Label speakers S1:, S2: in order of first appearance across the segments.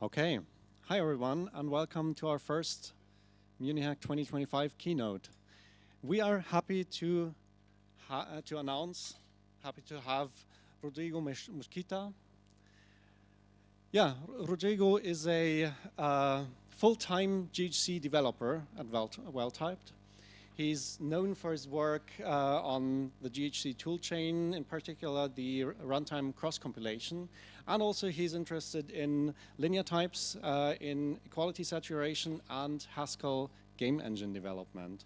S1: Okay. Hi, everyone, and welcome to our first MuniHac 2025 keynote. We are happy to announce, happy to have Rodrigo Mesquita. Yeah, Rodrigo is a full-time GHC developer at Well-Typed. He's known for his work on the GHC toolchain, in particular the runtime cross-compilation, and also he's interested in linear types, in equality saturation, and Haskell game engine development.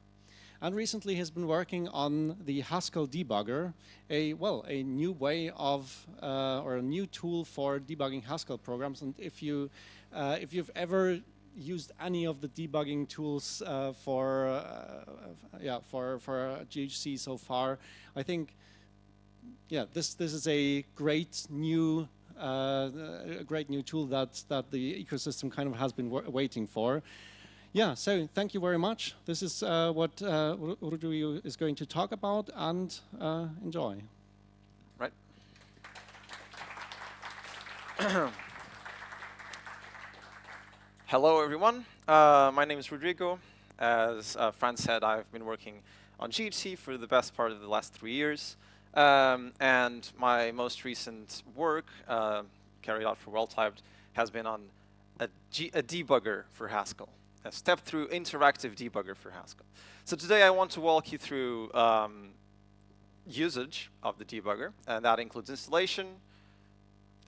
S1: And recently he's been working on the Haskell debugger, a new way of, or a new tool for debugging Haskell programs. And if you've ever used any of the debugging tools for GHC so far, I think, this is a great new tool that the ecosystem kind of has been waiting for. Yeah, so thank you very much. This is what Rodrigo is going to talk about, and enjoy.
S2: Right. Hello, everyone. My name is Rodrigo. As Fran said, I've been working on GHC for the best part of the last 3 years. And my most recent work, carried out for Well-Typed, has been on a debugger for Haskell, a step-through interactive debugger for Haskell. So today I want to walk you through usage of the debugger, and that includes installation,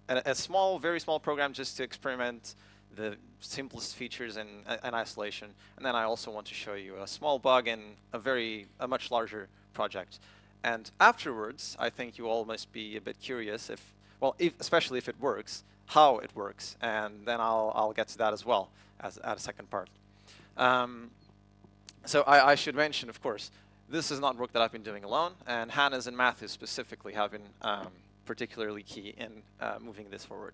S2: and a small, very small program just to experiment the simplest features in isolation. And then I also want to show you a small bug in a much larger project. And afterwards, I think you all must be a bit curious especially if it works, how it works. And then I'll get to that as well as a second part. So I should mention, of course, this is not work that I've been doing alone, and Hannes and Matthew specifically have been particularly key in moving this forward.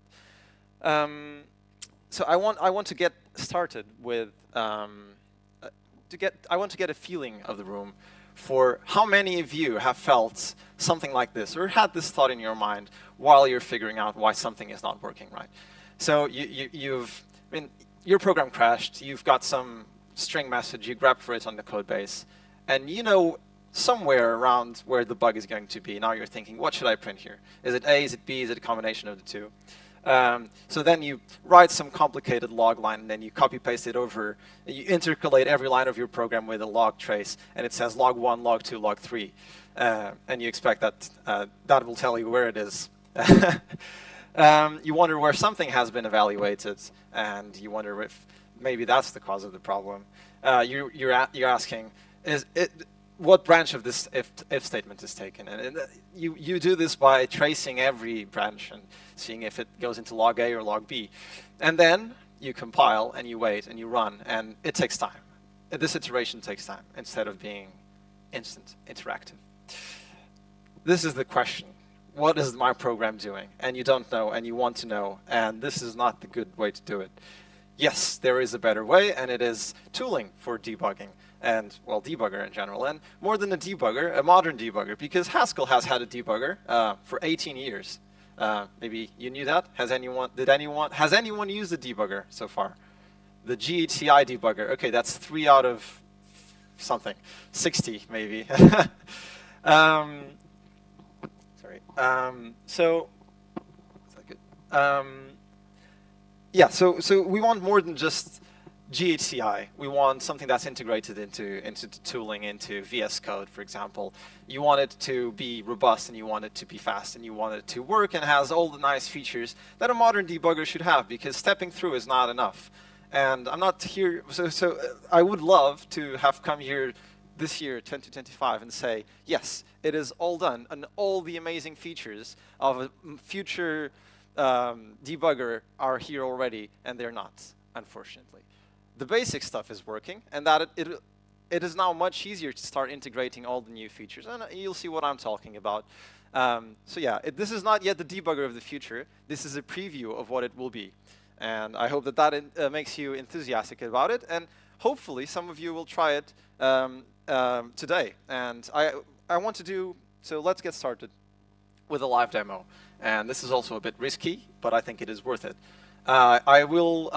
S2: So I want to get started with I want to get a feeling of the room for how many of you have felt something like this or had this thought in your mind while you're figuring out why something is not working right. So your program crashed, you've got some string message, you grab for it on the code base, and you know somewhere around where the bug is going to be. Now you're thinking, what should I print here? Is it A, is it B, is it a combination of the two? So then you write some complicated log line, and then you copy paste it over. You intercalate every line of your program with a log trace, and it says log 1, log 2, log 3. And you expect that that will tell you where it is. You wonder where something has been evaluated, and you wonder if maybe that's the cause of the problem. You're asking, what branch of this if statement is taken? And you do this by tracing every branch and seeing if it goes into log A or log B. And then you compile and you wait and you run, and it takes time. This iteration takes time instead of being instant, interactive. This is the question. What is my program doing? And you don't know, and you want to know, and this is not the good way to do it. Yes, there is a better way, and it is tooling for debugging. And, well, debugger in general, and more than a debugger, a modern debugger, because Haskell has had a debugger for 18 years. Maybe you knew that? Has anyone used the debugger so far? The GHCI debugger. Okay, that's 3 out of something, 60 maybe. Sorry. So, is that good? Yeah. So we want more than just GHCI. We want something that's integrated into the tooling, into VS Code, for example. You want it to be robust, and you want it to be fast, and you want it to work and has all the nice features that a modern debugger should have, because stepping through is not enough. And I'm not here, so I would love to have come here this year, 2025, and say, yes, it is all done, and all the amazing features of a future debugger are here already, and they're not, unfortunately. The basic stuff is working, and that it is now much easier to start integrating all the new features, and you'll see what I'm talking about. So yeah, this is not yet the debugger of the future. This is a preview of what it will be, and I hope that makes you enthusiastic about it, and hopefully some of you will try it today. And I want to do, so let's get started with a live demo. And this is also a bit risky, but I think it is worth it. I will.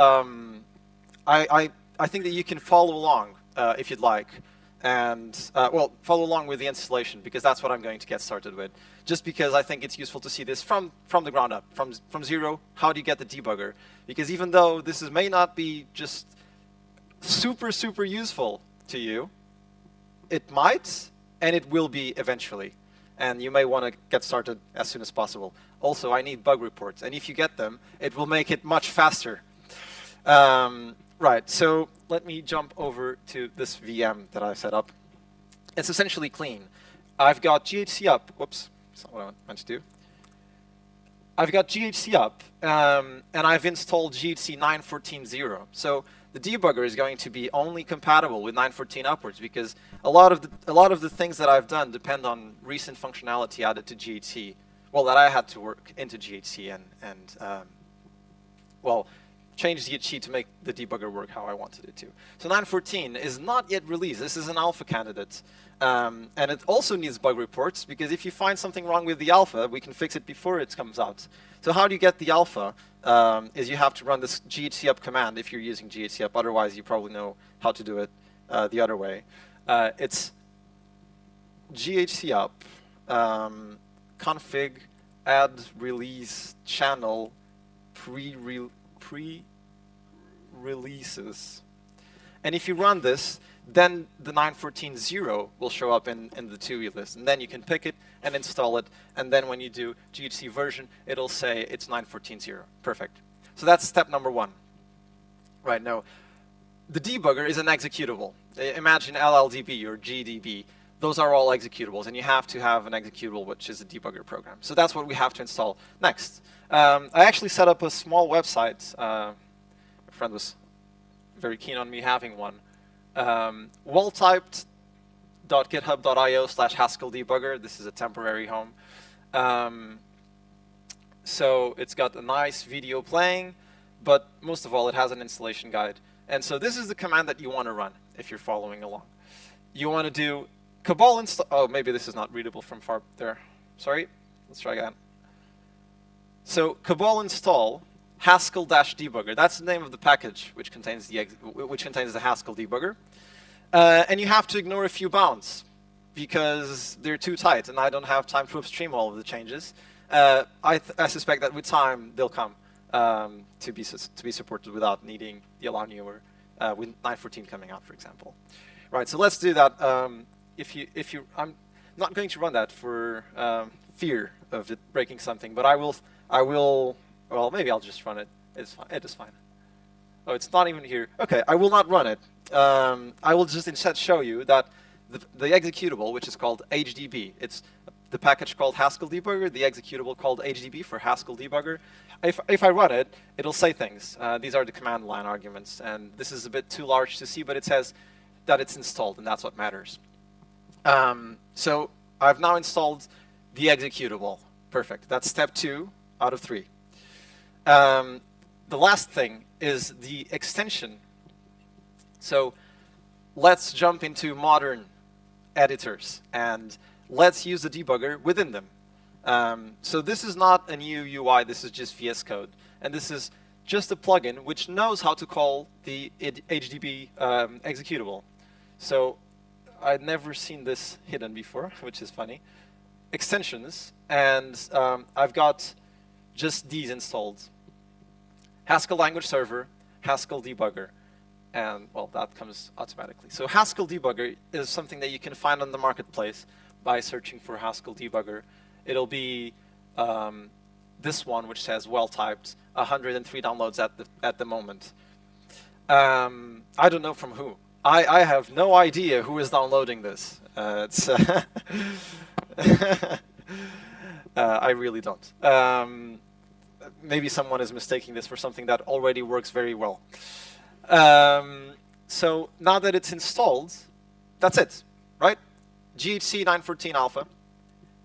S2: I think that you can follow along if you'd like, and well, follow along with the installation because that's what I'm going to get started with. Just because I think it's useful to see this from the ground up, from zero. How do you get the debugger? Because even though this may not be just super useful to you, it might, and it will be eventually. And you may want to get started as soon as possible. Also, I need bug reports, and if you get them, it will make it much faster. Right, so let me jump over to this VM that I set up. It's essentially clean. I've got GHC up. Whoops, that's not what I meant to do. I've got GHC up, and I've installed GHC 9.14.0. So the debugger is going to be only compatible with 9.14 upwards because a lot of the things that I've done depend on recent functionality added to GHC. Well, that I had to work into GHC and well, change GHC to make the debugger work how I wanted it to. So 9.14 is not yet released. This is an alpha candidate. And it also needs bug reports because if you find something wrong with the alpha, we can fix it before it comes out. So how do you get the alpha? Is you have to run this GHC up command if you're using GHC up. Otherwise, you probably know how to do it the other way. It's GHC up, config, add release channel, pre-releases. And if you run this, then the 9.14.0 will show up in the TUI list. And then you can pick it and install it. And then when you do GHC version, it'll say it's 9.14.0. Perfect. So that's step number one. Right, now, the debugger is an executable. Imagine LLDB or GDB. Those are all executables. And you have to have an executable, which is a debugger program. So that's what we have to install next. I actually set up a small website. My friend was very keen on me having one. welltyped.github.io/Haskell debugger. This is a temporary home. So it's got a nice video playing, but most of all, it has an installation guide. And so this is the command that you want to run if you're following along. You want to do cabal install. Oh, maybe this is not readable from far there. Sorry. Let's try again. So cabal install Haskell-debugger. That's the name of the package which contains the Haskell debugger. And you have to ignore a few bounds because they're too tight, and I don't have time to upstream all of the changes. I suspect that with time they'll come to be supported without needing the allow newer with 9.14 coming out, for example. Right. So let's do that. I'm not going to run that for fear of it breaking something, but I will. Well, maybe I'll just run it. It's fine. It is fine. Oh, it's not even here. Okay, I will not run it. I will just instead show you that the executable, which is called HDB, it's the package called Haskell debugger, the executable called HDB for Haskell debugger. If I run it, it'll say things. These are the command line arguments, and this is a bit too large to see, but it says that it's installed, and that's what matters. So I've now installed the executable. Perfect. That's step 2 out of 3. The last thing is the extension. So let's jump into modern editors and let's use the debugger within them. So this is not a new UI, this is just VS Code. And this is just a plugin which knows how to call the HDB executable. So I'd never seen this hidden before, which is funny. Extensions, and I've got just these installed. Haskell language server, Haskell debugger, and well, that comes automatically. So Haskell debugger is something that you can find on the marketplace by searching for Haskell debugger. It'll be this one, which says well typed, 103 downloads at the moment. I don't know from who. I have no idea who is downloading this. I really don't. Maybe someone is mistaking this for something that already works very well. So now that it's installed, that's it, right? GHC 9.14 alpha,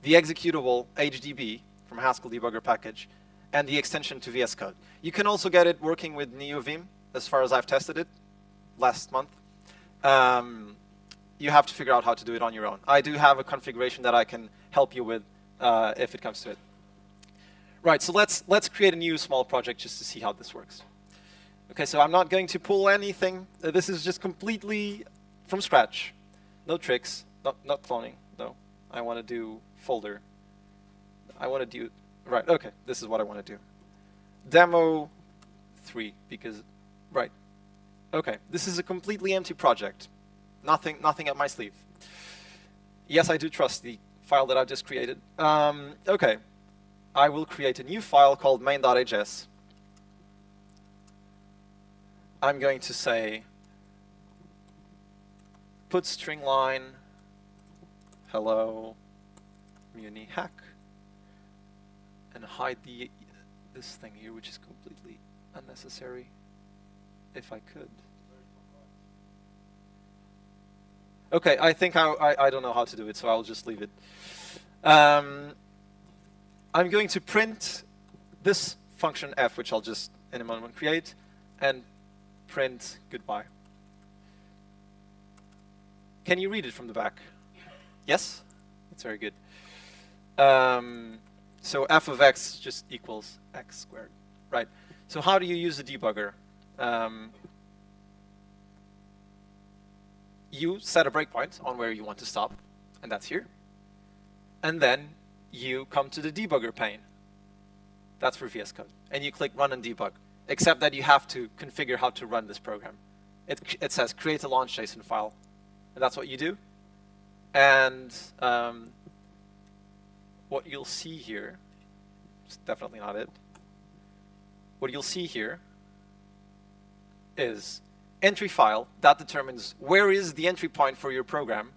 S2: the executable HDB from Haskell debugger package, and the extension to VS Code. You can also get it working with NeoVim, as far as I've tested it last month. You have to figure out how to do it on your own. I do have a configuration that I can help you with if it comes to it. Right, so let's create a new small project just to see how this works. Okay, so I'm not going to pull anything. This is just completely from scratch. No tricks, not cloning, no. I want to do folder. I want to do, right, okay, this is what I want to do. Demo 3, because, right. Okay, this is a completely empty project. Nothing up my sleeve. Yes, I do trust the file that I've just created. Okay, I will create a new file called main.hs. I'm going to say put string line hello MuniHac and hide this thing here, which is completely unnecessary. If I could. Okay, I think I don't know how to do it, so I'll just leave it. I'm going to print this function f, which I'll just in a moment create, and print goodbye. Can you read it from the back? Yes? That's very good. So f of x just equals x squared, right? So how do you use the debugger? You set a breakpoint on where you want to stop, and that's here. And then you come to the debugger pane. That's for VS Code. And you click Run and Debug, except that you have to configure how to run this program. It says create a launch JSON file, and that's what you do. And what you'll see here, it's definitely not it. What you'll see here is entry file that determines where is the entry point for your program.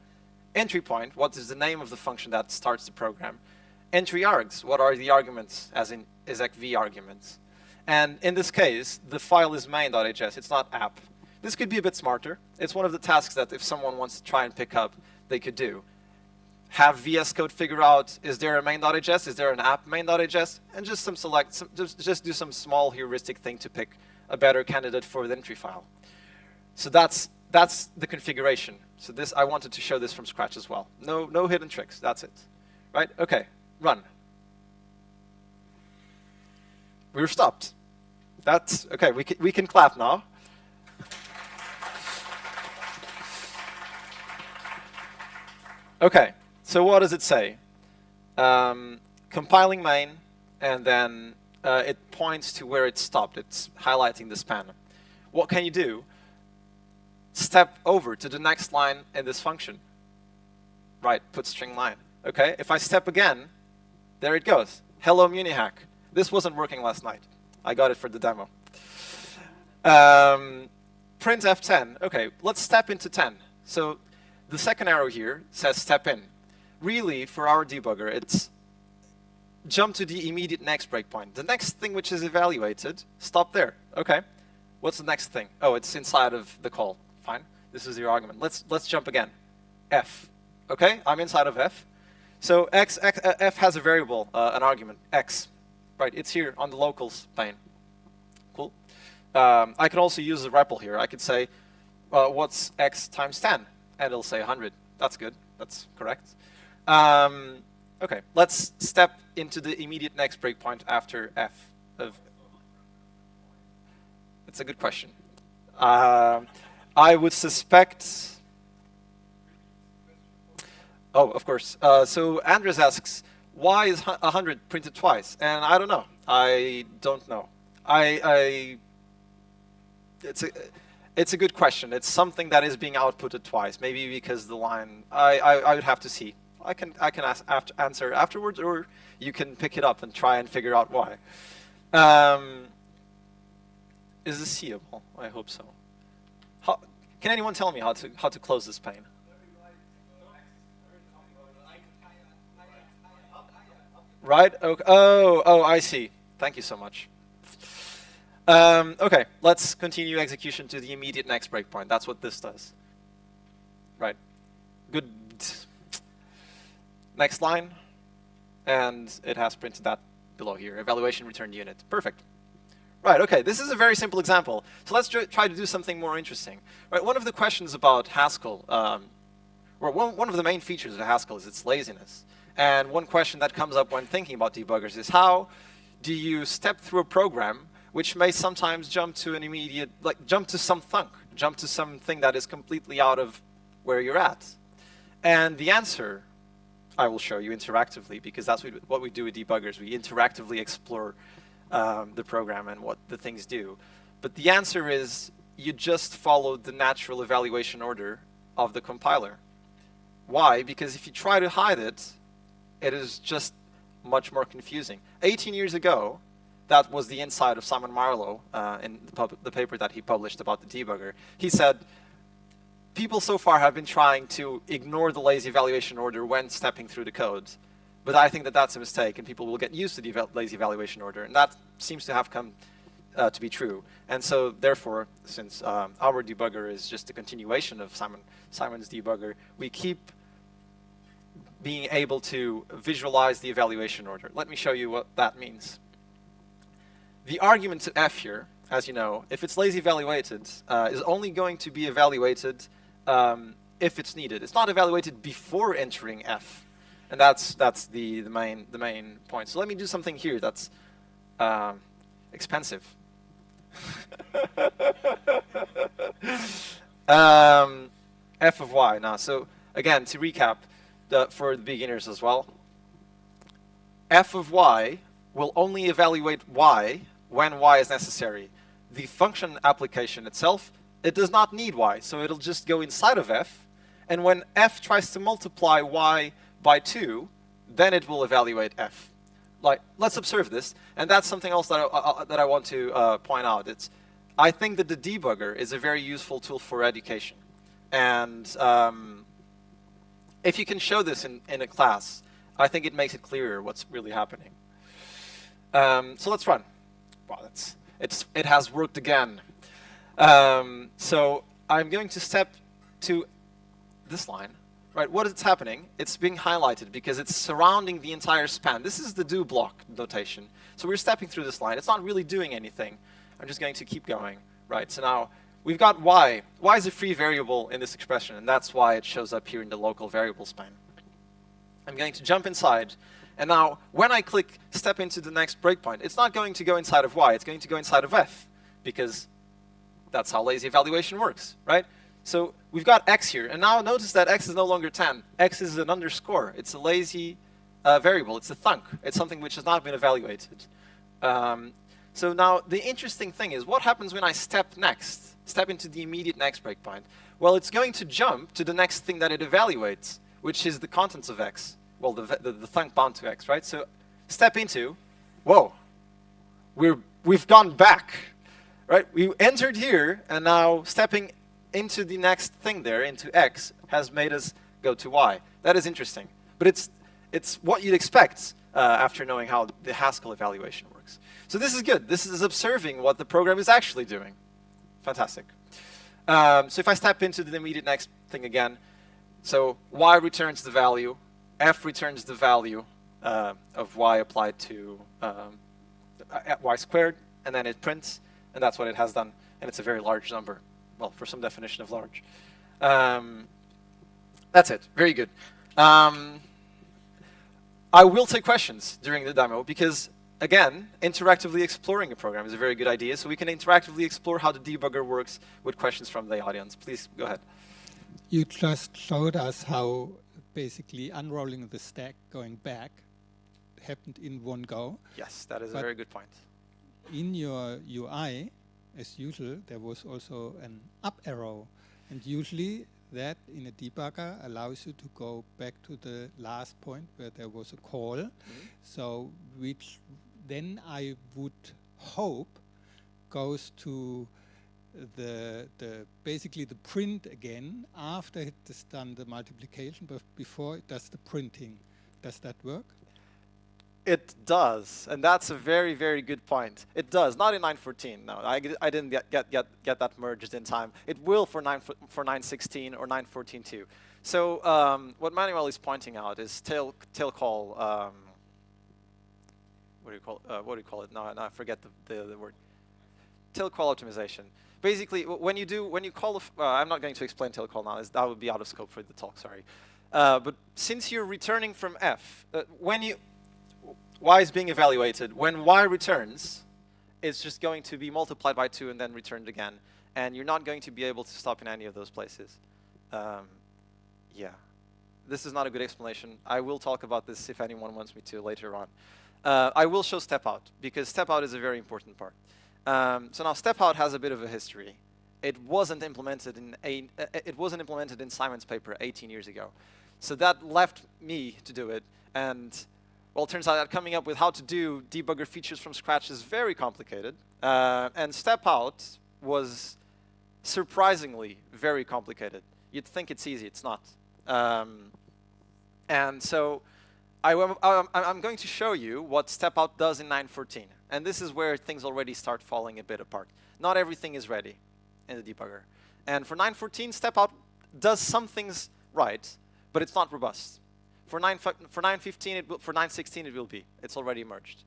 S2: Entry point, what is the name of the function that starts the program. Entry args, what are the arguments, as in execv arguments. And in this case, the file is main.hs, it's not app. This could be a bit smarter. It's one of the tasks that if someone wants to try and pick up, they could do. Have VS Code figure out, is there a main.hs, is there an app main.hs, and just just do some small heuristic thing to pick a better candidate for the entry file. So that's the configuration. So this, I wanted to show this from scratch as well. No hidden tricks, that's it. Right, okay, run. We're stopped. That's, okay, we can clap now. Okay, so what does it say? Compiling main, and then it points to where it stopped. It's highlighting the span. What can you do? Step over to the next line in this function. Right, put string line. Okay, if I step again, there it goes. Hello MuniHac. This wasn't working last night. I got it for the demo. Print F10. Okay, let's step into 10. So the second arrow here says step in. Really, for our debugger, it's jump to the immediate next breakpoint. The next thing which is evaluated, stop there. Okay, what's the next thing? Oh, it's inside of the call. Fine, this is your argument. Let's jump again. F. Okay, I'm inside of F. So F has a variable, an argument, X. Right, it's here on the locals pane. Cool. I can also use the REPL here. I could say, what's X times 10? And it'll say 100. That's good. That's correct. Okay, let's step into the immediate next breakpoint after F. It's a good question. I would suspect... Oh, of course. So Andres asks, why is 100 printed twice? And I don't know. I don't know. It's a good question. It's something that is being outputted twice. Maybe because the line. I would have to see. I can answer afterwards, or you can pick it up and try and figure out why. Is this seeable? I hope so. Can anyone tell me how to close this pane? Right? Okay. Oh, I see. Thank you so much. Okay, let's continue execution to the immediate next breakpoint. That's what this does. Right. Good. Next line. And it has printed that below here. Evaluation returned unit. Perfect. Right, okay, this is a very simple example. So let's try to do something more interesting. Right, one of the questions about Haskell, or one of the main features of Haskell is its laziness. And one question that comes up when thinking about debuggers is how do you step through a program which may sometimes jump to an immediate, like jump to some thunk, jump to something that is completely out of where you're at? And the answer I will show you interactively, because that's what we do with debuggers. We interactively explore the program and what the things do. But the answer is you just follow the natural evaluation order of the compiler. Why? Because if you try to hide it, it is just much more confusing. 18 years ago, that was the insight of Simon Marlowe in the paper that he published about the debugger. He said, people so far have been trying to ignore the lazy evaluation order when stepping through the code. But I think that that's a mistake, and people will get used to the lazy evaluation order. And that seems to have come to be true. And so, therefore, since our debugger is just a continuation of Simon's debugger, we keep being able to visualize the evaluation order. Let me show you what that means. The argument to f here, as you know, if it's lazy evaluated, is only going to be evaluated if it's needed. It's not evaluated before entering f, and that's the main point. So let me do something here that's expensive. F of y. Now, so again, to recap, for the beginners as well, f of y will only evaluate y when y is necessary. The function application itself, it does not need y, so it'll just go inside of f, and when f tries to multiply y by 2, then it will evaluate f. Like, let's observe this, and that's something else that I want to point out. I think that the debugger is a very useful tool for education, and if you can show this in a class, I think it makes it clearer what's really happening. So let's run. Wow, it has worked again. So I'm going to step to this line. Right, what is happening? It's being highlighted because it's surrounding the entire span. This is the do block notation. So we're stepping through this line. It's not really doing anything. I'm just going to keep going. Right, so now we've got y. Y is a free variable in this expression, and that's why it shows up here in the local variable span. I'm going to jump inside, and now when I click step into the next breakpoint, it's not going to go inside of y, it's going to go inside of f, because that's how lazy evaluation works, right? So we've got x here, and now notice that x is no longer 10. X is an underscore. It's a lazy variable. It's a thunk. It's something which has not been evaluated. So now the interesting thing is, what happens when I step next? Step into the immediate next breakpoint. Well, it's going to jump to the next thing that it evaluates, which is the contents of x. Well, the thunk bound to x, right? So step into, whoa, we've gone back, right? We entered here, and now stepping into the next thing there, into x, has made us go to y. That is interesting. But it's what you'd expect after knowing how the Haskell evaluation works. So this is good. This is observing what the program is actually doing. Fantastic. So if I step into the immediate next thing again, so y returns the value, f returns the value of y applied to y squared, and then it prints, and that's what it has done, and it's a very large number. Well, for some definition of large. That's it. Very good. I will take questions during the demo because, again, interactively exploring a program is a very good idea. So we can interactively explore how the debugger works with questions from the audience. Please go ahead.
S3: You just showed us how basically unrolling the stack going back happened in one go.
S2: Yes, that is a very good point.
S3: In your UI, as usual, there was also an up arrow, and usually that in a debugger allows you to go back to the last point where there was a call. So which then I would hope goes to the basically the print again after it has done the multiplication, but before it does the printing. Does that work?
S2: It does, and that's a very, very good point. It does, not in 9.14. No, I didn't get that merged in time. It will for 9.16 or 9.14 too. So what Manuel is pointing out is tail call. What do you call it? No, I forget the word. Tail call optimization. Basically, when you call, I'm not going to explain tail call now. That would be out of scope for the talk. Sorry. But since you're returning from f, y is being evaluated. When y returns, it's just going to be multiplied by 2 and then returned again. And you're not going to be able to stop in any of those places. Yeah. This is not a good explanation. I will talk about this if anyone wants me to later on. I will show step out, because step out is a very important part. So now step out has a bit of a history. It wasn't implemented in Simon's paper 18 years ago. So that left me to do it. And well, it turns out that coming up with how to do debugger features from scratch is very complicated. And step out was surprisingly very complicated. You'd think it's easy, it's not. And so I'm going to show you what step out does in 9.14. And this is where things already start falling a bit apart. Not everything is ready in the debugger. And for 9.14, step out does some things right, but it's not robust. For 9.15, for 9.16, it will be. It's already merged.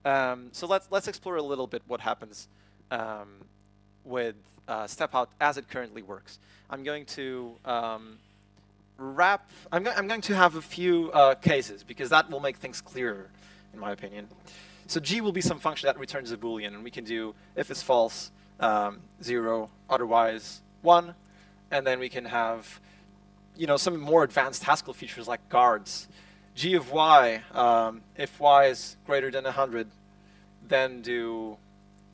S2: So let's explore a little bit what happens with step out as it currently works. I'm going to I'm going to have a few cases, because that will make things clearer, in my opinion. So G will be some function that returns a Boolean, and we can do, if it's false, 0, otherwise 1, and then we can have, some more advanced Haskell features like guards. G of y, if y is greater than 100, then do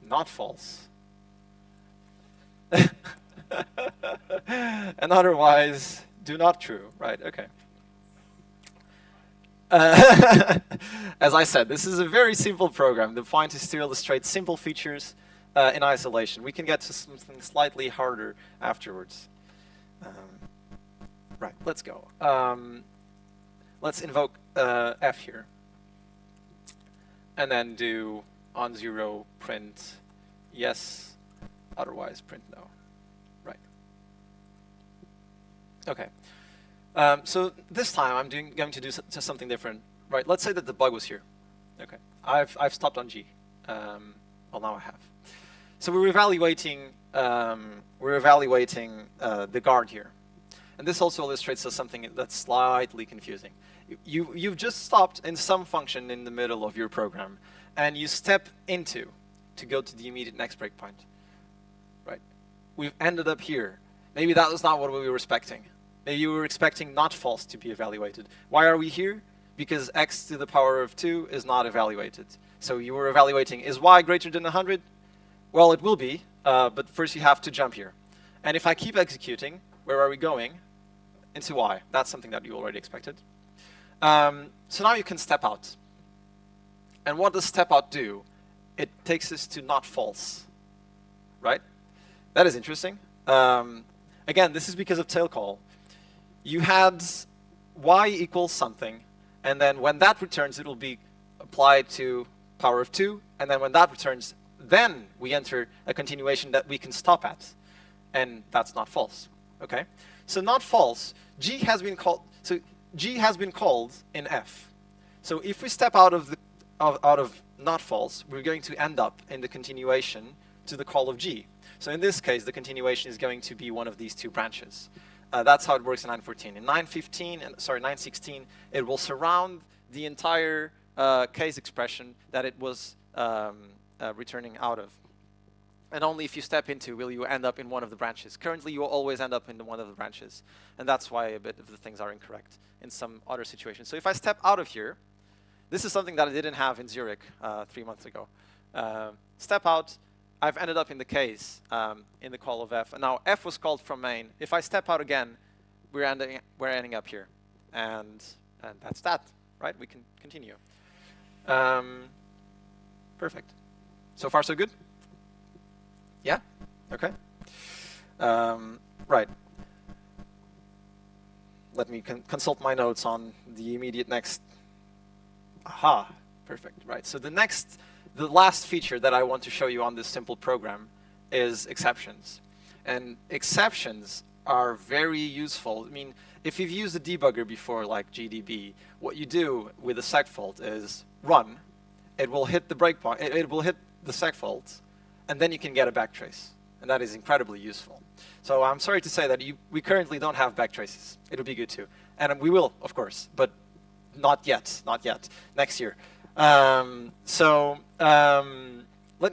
S2: not false. And otherwise, do not true, right? Okay. As I said, this is a very simple program. The point is to illustrate simple features in isolation. We can get to something slightly harder afterwards. Right, let's go. Let's invoke f here. And then do on 0 print yes, otherwise print no. Right. Okay. So this time I'm going to do something different. Right. Let's say that the bug was here. Okay. I've stopped on G. Well, now I have. So we're evaluating the guard here, and this also illustrates us something that's slightly confusing. You've just stopped in some function in the middle of your program, and you step into to go to the immediate next breakpoint. Right. We've ended up here. Maybe that was not what we were expecting. Maybe you were expecting not false to be evaluated. Why are we here? Because x to the power of 2 is not evaluated. So you were evaluating, is y greater than 100? Well, it will be, but first you have to jump here. And if I keep executing, where are we going? Into y. That's something that you already expected. So now you can step out. And what does step out do? It takes us to not false, right? That is interesting. Again, this is because of tail call. You had y equals something, and then when that returns, it will be applied to power of 2, and then when that returns, then we enter a continuation that we can stop at, and that's not false. Okay, so not false. G has been called. So G has been called in F. So if we step out of not false, we're going to end up in the continuation to the call of G. So in this case, the continuation is going to be one of these two branches. That's how it works in 9.14. In 9.16, it will surround the entire case expression that it was returning out of. And only if you step into will you end up in one of the branches. Currently, you will always end up in one of the branches. And that's why a bit of the things are incorrect in some other situations. So if I step out of here, this is something that I didn't have in Zurich 3 months ago. Step out. I've ended up in the case in the call of f. And now f was called from main. If I step out again, we're ending up here. And that's that, right? We can continue. Perfect. So far, so good? Yeah? Okay. Right. Let me consult my notes on the immediate next. Aha. Perfect. Right. So the last feature that I want to show you on this simple program is exceptions. And exceptions are very useful. I mean, if you've used a debugger before, like GDB, what you do with a segfault is run. It will hit the breakpoint. It will hit the segfault, and then you can get a backtrace. And that is incredibly useful. So I'm sorry to say that we currently don't have backtraces. It'll be good too. And we will, of course, but not yet, not yet. Next year. Let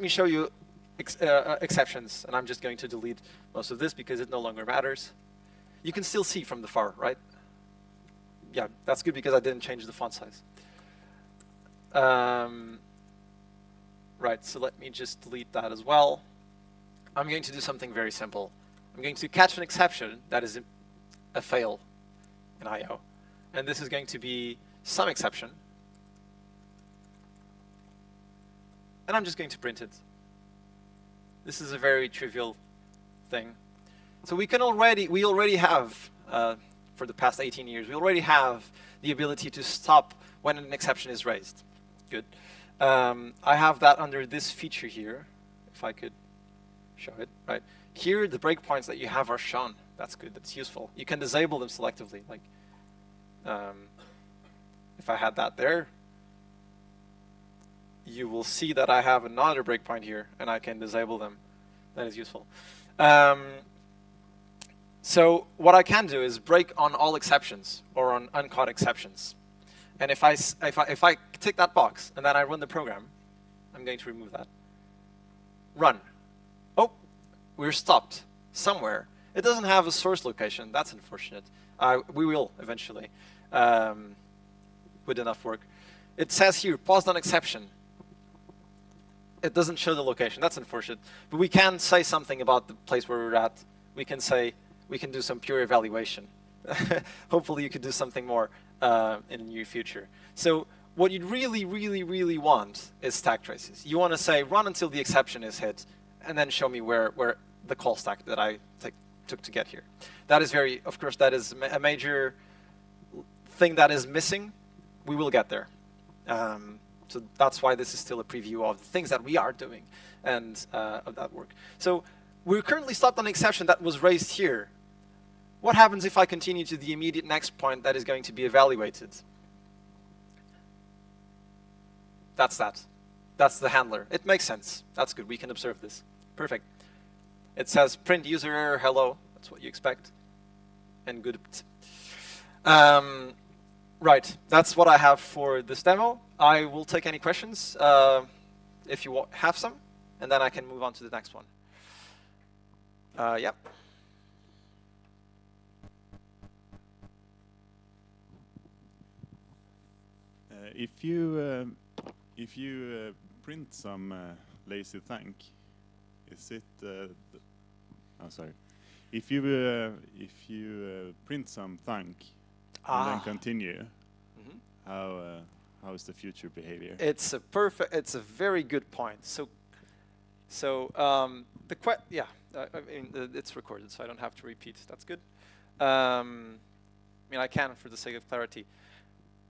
S2: me show you exceptions, and I'm just going to delete most of this because it no longer matters. You can still see from the far, right? Yeah, that's good because I didn't change the font size. Right, so let me just delete that as well. I'm going to do something very simple. I'm going to catch an exception that is a fail in I/O. And this is going to be some exception. And I'm just going to print it. This is a very trivial thing. So we already have, for the past 18 years, we already have the ability to stop when an exception is raised. Good. I have that under this feature here, if I could show it, right? Here, the breakpoints that you have are shown. That's good, that's useful. You can disable them selectively. Like, if I had that there, you will see that I have another breakpoint here, and I can disable them. That is useful. So what I can do is break on all exceptions, or on uncaught exceptions. And if I tick that box, and then I run the program, I'm going to remove that. Run. Oh, we're stopped somewhere. It doesn't have a source location. That's unfortunate. We will eventually, with enough work. It says here, paused on exception. It doesn't show the location. That's unfortunate. But we can say something about the place where we're at. We can say, we can do some pure evaluation. Hopefully you could do something more in the near future. So what you really want is stack traces. You want to say, run until the exception is hit, and then show me where the call stack that I took to get here. That is of course, that is a major thing that is missing. We will get there. So that's why this is still a preview of the things that we are doing and of that work. So we're currently stopped on an exception that was raised here. What happens if I continue to the immediate next point that is going to be evaluated? That's that. That's the handler. It makes sense. That's good. We can observe this. Perfect. It says print user error hello. That's what you expect. And good. Right. That's what I have for this demo. I will take any questions if you have some, and then I can move on to the next one. Yep.
S4: If you print some lazy thank, is it? Sorry. If you print some thank and then continue, how is the future behavior?
S2: It's a very good point. It's recorded, so I don't have to repeat. That's good. I mean, I can for the sake of clarity.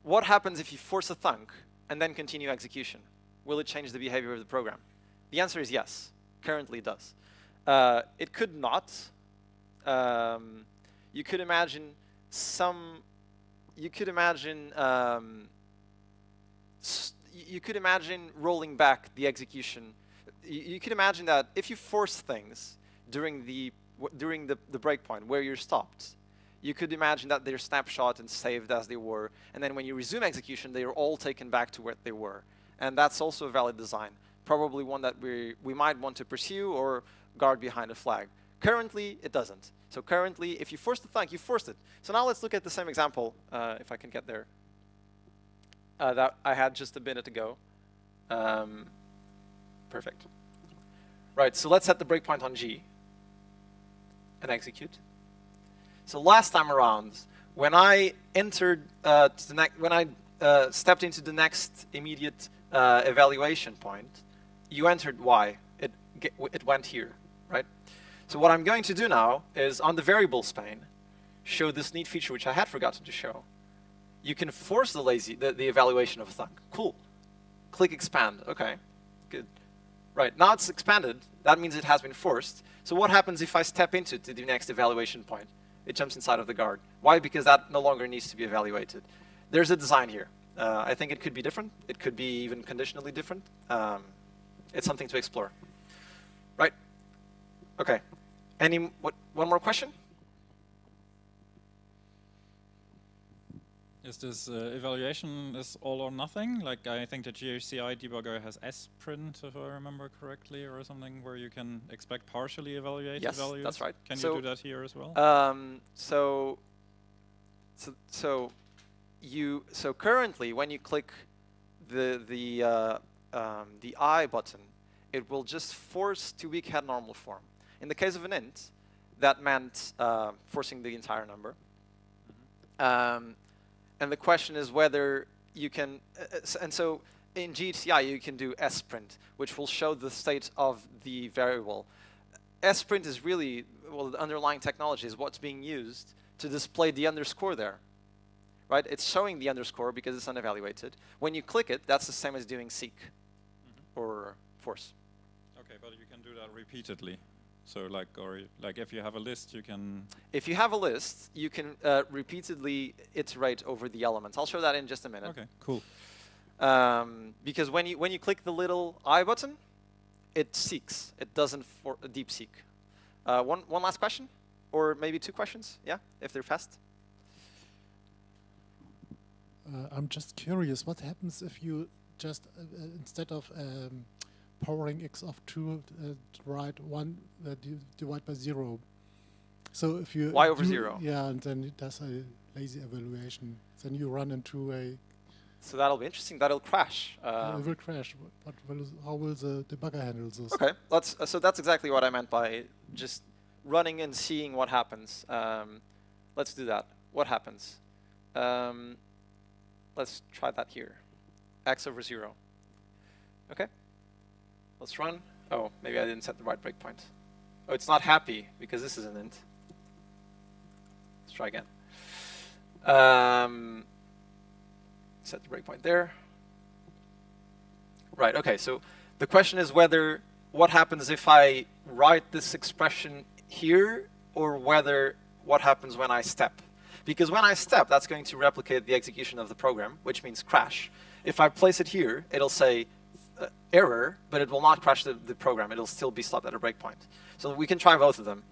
S2: What happens if you force a thunk and then continue execution? Will it change the behavior of the program? The answer is yes. Currently it does. It could not. You could imagine rolling back the execution. You could imagine that if you force things during the breakpoint where you're stopped, you could imagine that they're snapshot and saved as they were, and then when you resume execution, they are all taken back to where they were. And that's also a valid design, probably one that we might want to pursue or guard behind a flag. Currently, it doesn't. So currently, if you force the thunk, you forced it. So now let's look at the same example, if I can get there, that I had just a minute ago. Perfect. Right, so let's set the breakpoint on G and execute. So last time around, when I entered stepped into the next immediate evaluation point, you entered Y. It went here, right? So what I'm going to do now is on the variables pane, show this neat feature which I had forgotten to show. You can force the evaluation of a thunk. Cool. Click expand. Okay, good. Right, now it's expanded. That means it has been forced. So what happens if I step into the next evaluation point? It jumps inside of the guard. Why? Because that no longer needs to be evaluated. There's a design here. I think it could be different. It could be even conditionally different. It's something to explore. Right? Okay. One more question?
S5: Is this evaluation is all or nothing? Like I think the GHCI debugger has sprint, if I remember correctly, or something where you can expect partially evaluated
S2: Yes,
S5: values.
S2: that's right.
S5: Can
S2: So,
S5: you do that here as well?
S2: So currently, when you click the I button, it will just force to-weak head normal form. In the case of an int, that meant forcing the entire number. And the question is whether you can, and so in GHCI you can do sprint, which will show the state of the variable. Sprint is really, well, the underlying technology is what's being used to display the underscore there, right? It's showing the underscore because it's unevaluated. When you click it, that's the same as doing seek or force.
S5: Okay, but you can do that repeatedly. So like, or like if you have a list, you can...
S2: If you have a list, you can repeatedly iterate over the elements. I'll show that in just a minute.
S5: Okay, cool.
S2: Because when you click the little I button, it seeks. It doesn't deep seek. One last question, or maybe 2 questions. Yeah, if they're fast.
S6: I'm just curious, what happens if you just instead of powering x of 2 write 1 divide by 0? So if you
S2: y over 0.
S6: Yeah, and then it does a lazy evaluation. Then you run into a.
S2: So that'll be interesting. That'll crash.
S6: It will crash. But how will the debugger handle this?
S2: Okay, so that's exactly what I meant by just running and seeing what happens. Let's do that. What happens? Let's try that here. X over 0. Okay. Let's run. Oh, maybe I didn't set the right breakpoint. Oh, it's not happy because this is an int. Let's try again. Set the breakpoint there. Right, okay, so the question is whether what happens if I write this expression here or whether what happens when I step. Because when I step, that's going to replicate the execution of the program, which means crash. If I place it here, it'll say error, but it will not crash the program. It'll still be stopped at a breakpoint. So we can try both of them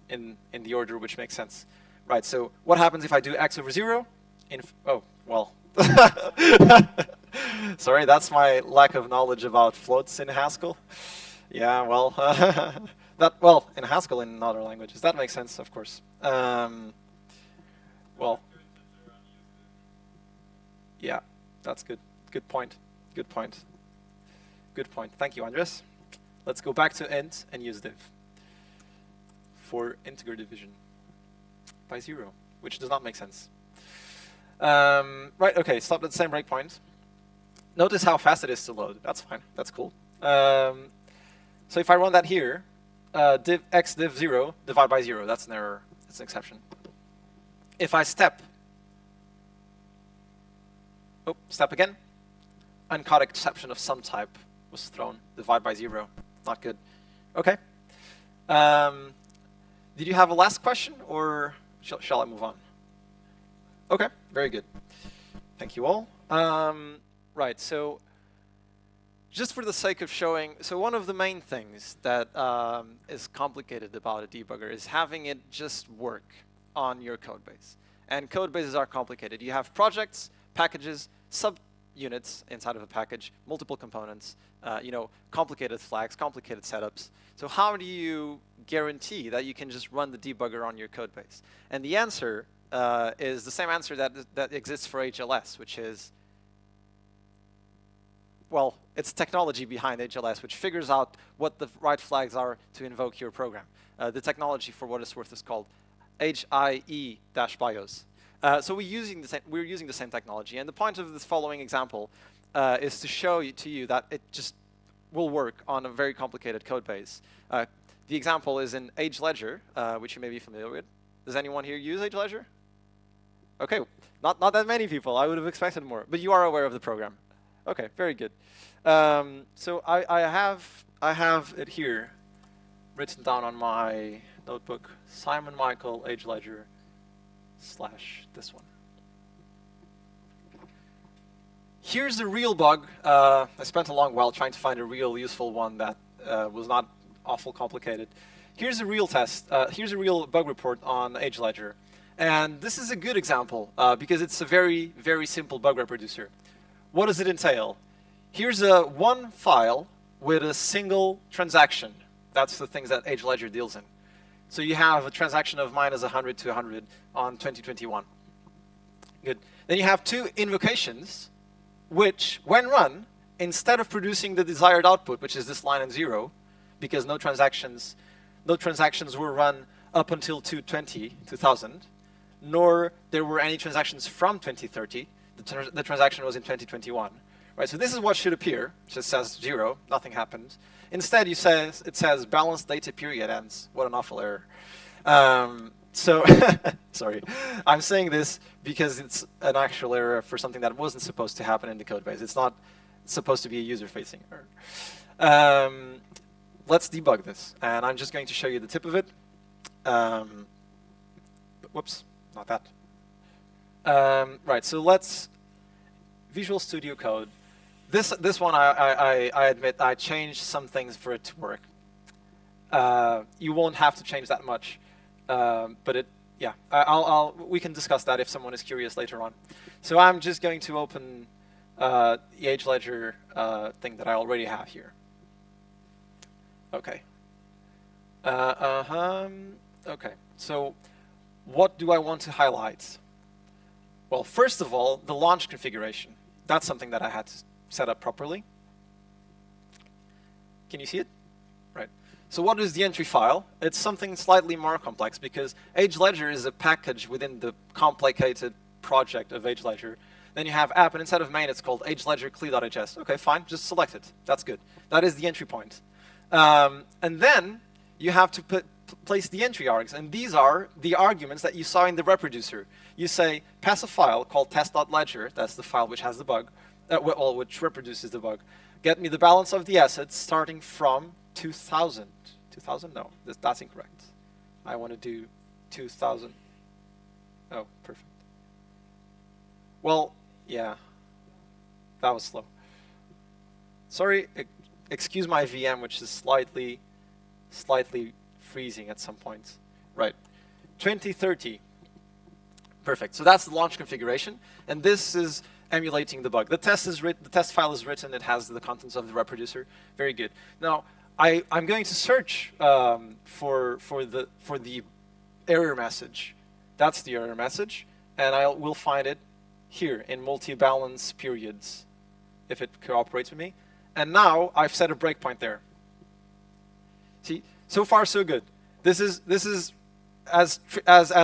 S2: in the order which makes sense. Right, so what happens if I do x over 0? Oh, well. Sorry, that's my lack of knowledge about floats in Haskell. Yeah, well, in Haskell in other languages. That makes sense, of course. Well, yeah, that's good. Good point. Good point. Good point. Thank you, Andres. Let's go back to int and use div for integer division by 0, which does not make sense. Right, okay, stop at the same breakpoint. Notice how fast it is to load. That's fine. That's cool. So if I run that here, div x div 0 divide by 0. That's an error. That's an exception. If I step, step again, uncaught exception of some type was thrown. Divide by 0. Not good. Okay. Did you have a last question, or shall I move on? Okay, very good. Thank you all. Right, so just for the sake of showing, so one of the main things that is complicated about a debugger is having it just work on your code base. And code bases are complicated. You have projects, packages, subunits inside of a package, multiple components, complicated flags, complicated setups. So how do you guarantee that you can just run the debugger on your code base? And the answer is the same answer that exists for HLS, which is, well, it's technology behind HLS, which figures out what the right flags are to invoke your program. The technology, for what it's worth, is called HIE-BIOS. So we're using the same technology, and the point of this following example is to show to you that it just will work on a very complicated code base. The example is in Age Ledger, which you may be familiar with. Does anyone here use Age Ledger? Okay, not that many people. I would have expected more, but you are aware of the program. Okay, very good. So I have it here, written down on my notebook. Simon Michael Age Ledger / this one. Here's the real bug. I spent a long while trying to find a real useful one that was not awful complicated. Here's a real test. Here's a real bug report on Age Ledger. And this is a good example because it's a very, very simple bug reproducer. What does it entail? Here's one file with a single transaction. That's the things that Age Ledger deals in. So you have a transaction of minus 100 to 100 on 2021. Good. Then you have two invocations, which, when run, instead of producing the desired output, which is this line and 0, because no transactions were run up until 2000, nor there were any transactions from 2030. The transaction was in 2021. Right, so this is what should appear. It just says 0, nothing happened. Instead, it says balance data period ends. What an awful error. So, sorry, I'm saying this because it's an actual error for something that wasn't supposed to happen in the code base. It's not supposed to be a user-facing error. Let's debug this, and I'm just going to show you the tip of it. Whoops, not that. Right, so let's Visual Studio Code. This one, I admit, I changed some things for it to work. You won't have to change that much, but yeah, we can discuss that if someone is curious later on. So I'm just going to open the Age Ledger thing that I already have here. Okay. Okay. So what do I want to highlight? Well, first of all, the launch configuration. That's something that I had to set up properly. Can you see it? Right. So what is the entry file? It's something slightly more complex because Age Ledger is a package within the complicated project of Age Ledger. Then you have app, and instead of main, it's called Age Ledger CLI.hs. Okay, fine, just select it. That's good. That is the entry point. And then you have to place the entry args, and these are the arguments that you saw in the reproducer. You say, pass a file called test.ledger, that's the file which has the bug, which reproduces the bug. Get me the balance of the assets starting from 2000. 2000? No, that's incorrect. I want to do 2000. Oh, perfect. Well, yeah, that was slow. Sorry, excuse my VM, which is slightly freezing at some points. Right, 2030. Perfect. So that's the launch configuration, and this is emulating the bug. The test file is written. It has the contents of the reproducer. Very good. Now I'm going to search for the error message. That's the error message, and I will find it here in multi-balance periods, if it cooperates with me. And now I've set a breakpoint there. See, so far so good. This is as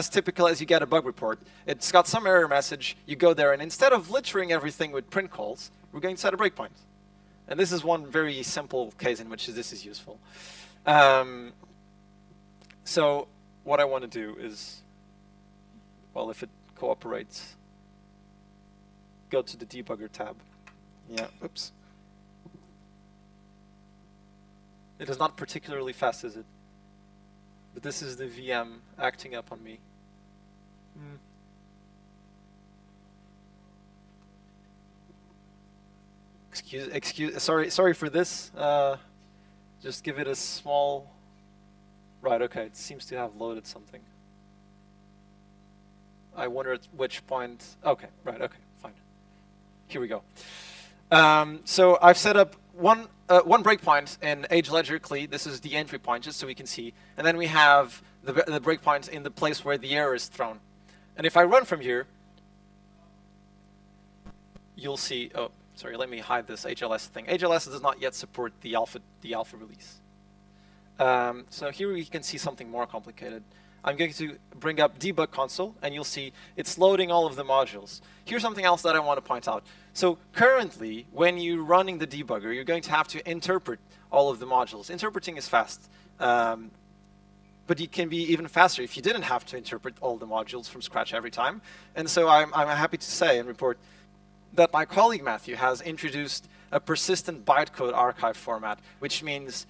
S2: typical as you get a bug report. It's got some error message. You go there, and instead of littering everything with print calls, we're going to set a breakpoint. And this is one very simple case in which this is useful. So what I want to do is, well, if it cooperates, go to the debugger tab. Yeah, oops. It is not particularly fast, is it? But this is the VM acting up on me. Sorry for this. Just give it a small. Right, okay, it seems to have loaded something. I wonder at which point. Okay, right, okay, fine. Here we go. So I've set up one breakpoint in Age Ledger CLI. This is the entry point, just so we can see. And then we have the breakpoint in the place where the error is thrown. And if I run from here, you'll see. Oh, sorry. Let me hide this HLS thing. HLS does not yet support the alpha release. So here we can see something more complicated. I'm going to bring up debug console, and you'll see it's loading all of the modules. Here's something else that I want to point out. So currently, when you're running the debugger, you're going to have to interpret all of the modules. Interpreting is fast, but it can be even faster if you didn't have to interpret all the modules from scratch every time. And so I'm happy to say and report that my colleague Matthew has introduced a persistent bytecode archive format, which means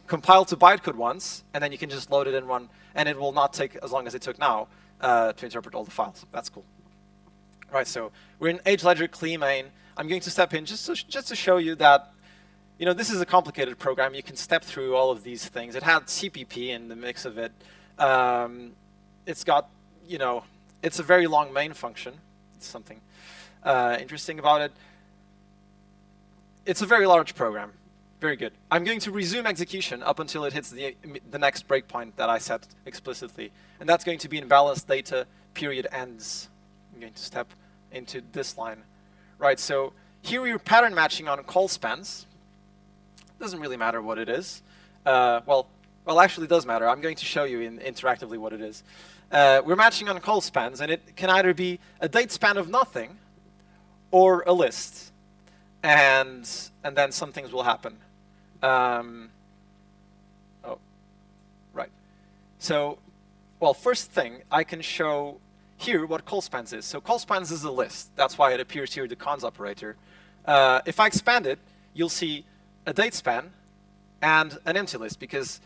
S2: compile to bytecode once, and then you can just load it and run, and it will not take as long as it took now to interpret all the files. That's cool. Right, so we're in Age Ledger CLI main. I'm going to step in just to show you that, you know, this is a complicated program. You can step through all of these things. It had CPP in the mix of it. It's got you know, it's a very long main function. It's something interesting about it. It's a very large program. Very good. I'm going to resume execution up until it hits the next breakpoint that I set explicitly. And that's going to be in balanced data period ends. I'm going to step into this line. Right, so here we're pattern matching on call spans. Doesn't really matter what it is. Well, actually it does matter. I'm going to show you interactively what it is. We're matching on call spans, and it can either be a date span of nothing or a list. And then some things will happen. Right. So, well, first thing, I can show here what call spans is. So call spans is a list. That's why it appears here, the cons operator. If I expand it, you'll see a date span and an empty list because,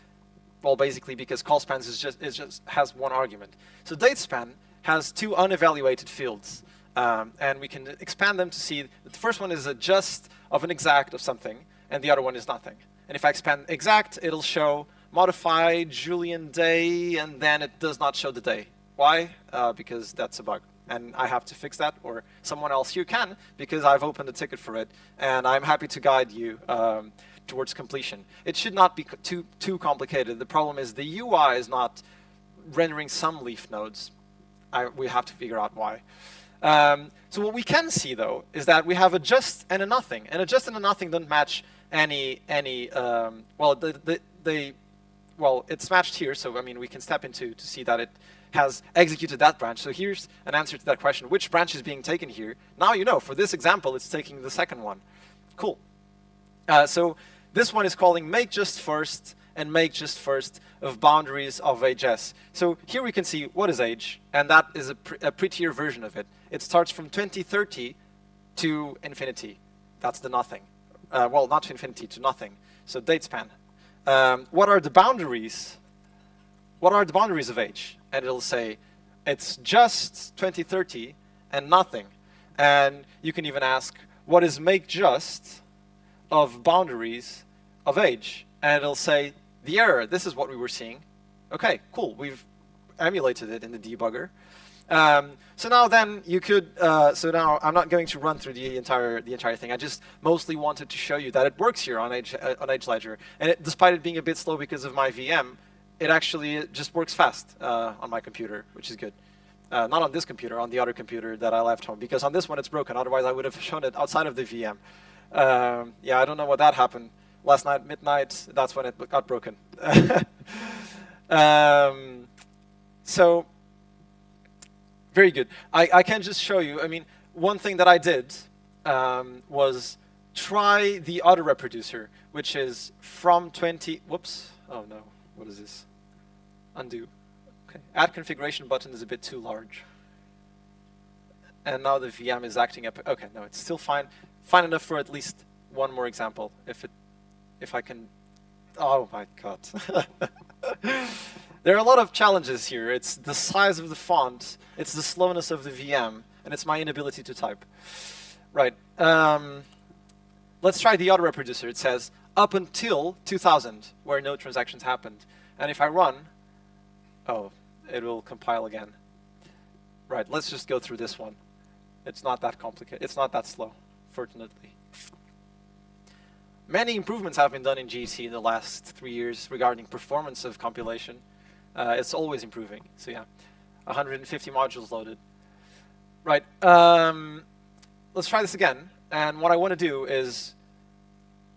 S2: well, basically because call spans is just has one argument. So date span has two unevaluated fields. And we can expand them to see that the first one is a just of an exact of something, and the other one is nothing. And if I expand exact, it'll show modified Julian day, and then it does not show the day. Why? Because that's a bug. And I have to fix that, or someone else here can, because I've opened a ticket for it, and I'm happy to guide you towards completion. It should not be too complicated. The problem is the UI is not rendering some leaf nodes. We have to figure out why. So what we can see, though, is that we have a just and a nothing. And a just and a nothing don't match any well, well, it's matched here, so I mean, we can step into to see that it has executed that branch. So here's an answer to that question. Which branch is being taken here? Now you know, for this example, it's taking the second one. Cool. So this one is calling make just first and make just first of boundaries of ages. So here we can see what is age, and that is a prettier version of it. It starts from 2030 to infinity. That's the nothing. Well, not to infinity, to nothing. So date span. What are the boundaries? What are the boundaries of age? And it'll say it's just 2030 and nothing. And you can even ask, what is make just of boundaries of age? And it'll say the error. This is what we were seeing. Okay, cool. We've emulated it in the debugger. So now then you could, so now I'm not going to run through the entire thing. I just mostly wanted to show you that it works here on Edge Ledger. And despite it being a bit slow because of my VM, it actually just works fast on my computer, which is good. Not on this computer, on the other computer that I left home, because on this one it's broken. Otherwise I would have shown it outside of the VM. Yeah, I don't know what that happened. Last night, midnight, that's when it got broken. So, very good. I can just show you, I mean, one thing that I did was try the auto reproducer, which is from 20, whoops, oh no, what is this? Undo. Okay, add configuration button is a bit too large. And now the VM is acting up, okay, no, it's still fine. Fine enough for at least one more example, if I can, oh my god. There are a lot of challenges here. It's the size of the font, it's the slowness of the VM, and it's my inability to type. Right, let's try the auto reproducer. It says up until 2000, where no transactions happened. And if I run, oh, it will compile again. Right, let's just go through this one. It's not that complicated, it's not that slow, fortunately. Many improvements have been done in GEC in the last 3 years regarding performance of compilation. It's always improving, so yeah. 150 modules loaded. Right, let's try this again. And what I want to do is,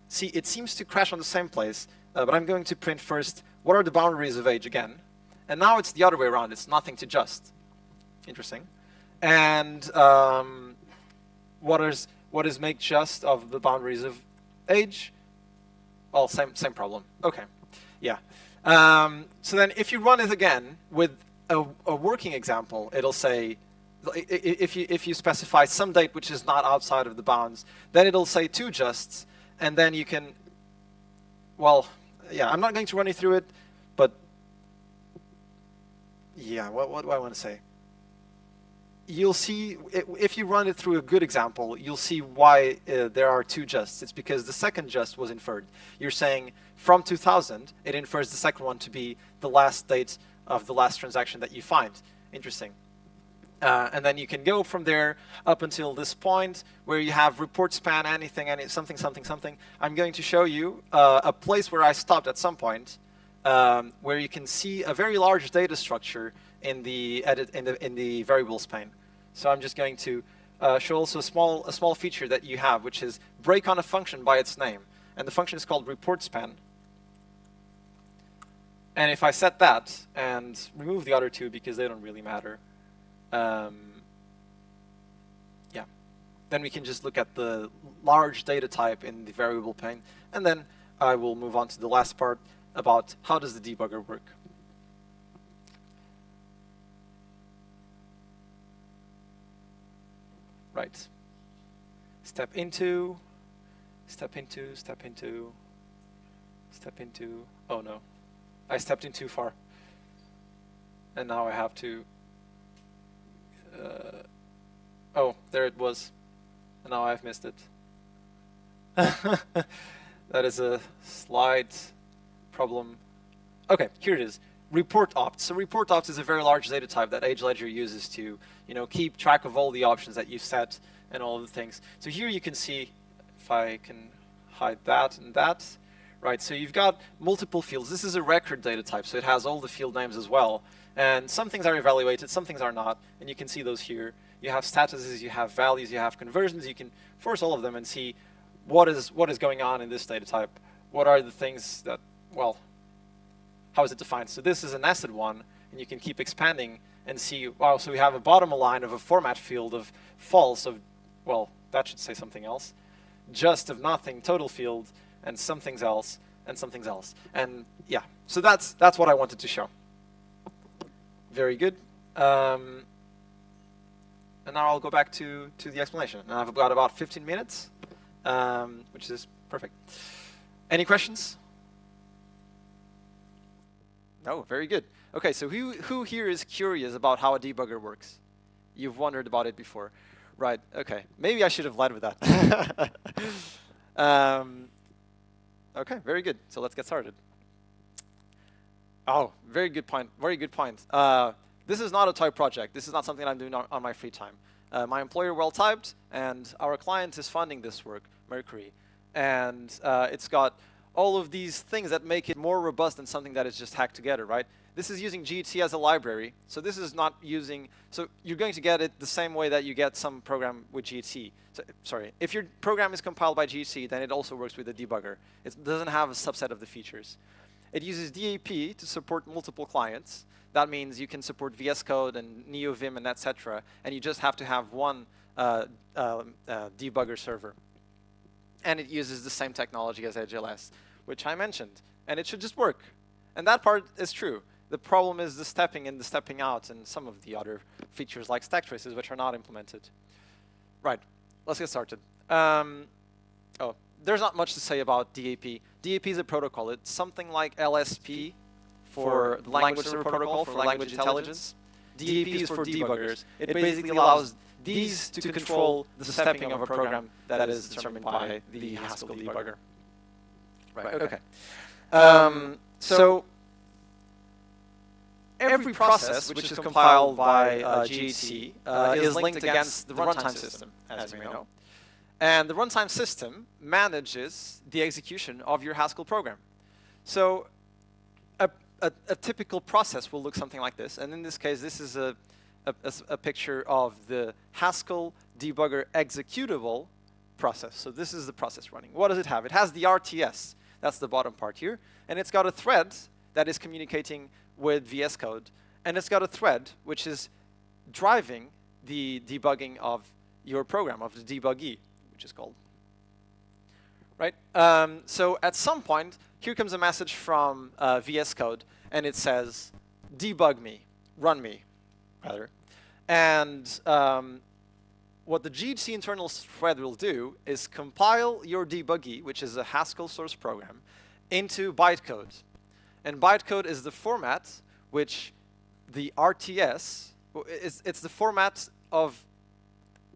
S2: see, it seems to crash on the same place, but I'm going to print first, what are the boundaries of age again? And now it's the other way around, it's nothing to just. Interesting. And what is make just of the boundaries of age? Well, same problem. Okay, yeah. So then if you run it again with a working example, it'll say, if you specify some date which is not outside of the bounds, then it'll say two justs, and then you can, well, yeah, I'm not going to run you through it, but yeah, what do I want to say? You'll see, if you run it through a good example, you'll see why there are two justs. It's because the second just was inferred. You're saying from 2000, it infers the second one to be the last date of the last transaction that you find. Interesting. And then you can go from there up until this point where you have report span, anything, something, something, something. I'm going to show you a place where I stopped at some point, where you can see a very large data structure in the in the variables pane. So I'm just going to show also a small feature that you have, which is break on a function by its name, and the function is called report span. And if I set that and remove the other two because they don't really matter. Yeah, then we can just look at the large data type in the variable pane, and then I will move on to the last part about how does the debugger work. Right. Step into, step into, step into, step into. Oh no, I stepped in too far. And now I have to oh, there it was. And now I've missed it. That is a slight problem. Okay, here it is. Report opt. So report opt is a very large data type that Age Ledger uses to, keep track of all the options that you set and all of the things. So here you can see, if I can hide that and that. Right, so you've got multiple fields. This is a record data type, so it has all the field names as well. And some things are evaluated, some things are not, and you can see those here. You have statuses, you have values, you have conversions. You can force all of them and see what is going on in this data type. What are the things that, well, how is it defined? So this is a nested one, and you can keep expanding and see, wow, so we have a bottom line of a format field of false, of, well, that should say something else. Just of nothing, total field, and something else, and something else. And yeah, so that's what I wanted to show. Very good. And now I'll go back to the explanation. And I've got about 15 minutes, which is perfect. Any questions? No, very good. Okay, so who here is curious about how a debugger works? You've wondered about it before. Right, okay. Maybe I should have led with that. Okay, very good. So let's get started. Oh, very good point. Very good point. This is not a type project. This is not something I'm doing on my free time. My employer well typed, and our client is funding this work, Mercury. And it's got all of these things that make it more robust than something that is just hacked together, right? This is using GT as a library. So this is not using, so you're going to get it the same way that you get some program with GT. So, sorry, if your program is compiled by GT, then it also works with the debugger. It doesn't have a subset of the features. It uses DAP to support multiple clients. That means you can support VS Code and NeoVim and etc. And you just have to have one debugger server. And it uses the same technology as HLS, which I mentioned. And it should just work. And that part is true. The problem is the stepping in, the stepping out, and some of the other features like stack traces, which are not implemented. Right, let's get started. Oh, there's not much to say about DAP. DAP is a protocol. It's something like LSP for the language server protocol for language intelligence. DAP is for debuggers. It basically allows these to control the stepping of a program that is determined by the Haskell debugger. Right, okay. So every process which is compiled by GT is linked against the runtime system, as you may know. And the runtime system manages the execution of your Haskell program. So a typical process will look something like this. And in this case, this is a picture of the Haskell debugger executable process. So this is the process running. What does it have? It has the RTS. That's the bottom part here. And it's got a thread that is communicating with VS Code. And it's got a thread which is driving the debugging of your program, of the debuggee, which is called. Right? So at some point, here comes a message from VS Code, and it says, debug me, run me, rather. And what the GT internal thread will do is compile your debuggee, which is a Haskell source program, into bytecode. And bytecode is the format which the RTS, it's the format of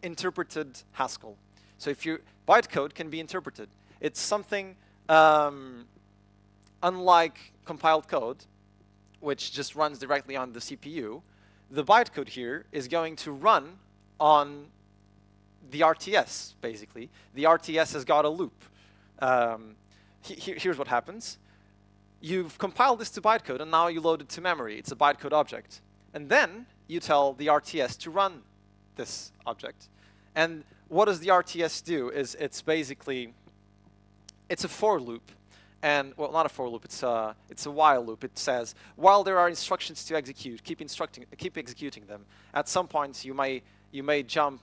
S2: interpreted Haskell. So if your bytecode can be interpreted, it's something unlike compiled code, which just runs directly on the CPU. the bytecode here is going to run on the RTS, basically. The RTS has got a loop. Here's what happens. You've compiled this to bytecode, and now you load it to memory. It's a bytecode object. And then you tell the RTS to run this object. And what does the RTS do is it's basically, it's a for loop. And, well, not a for loop, it's a while loop. It says, while there are instructions to execute, keep executing them. At some point, you may jump,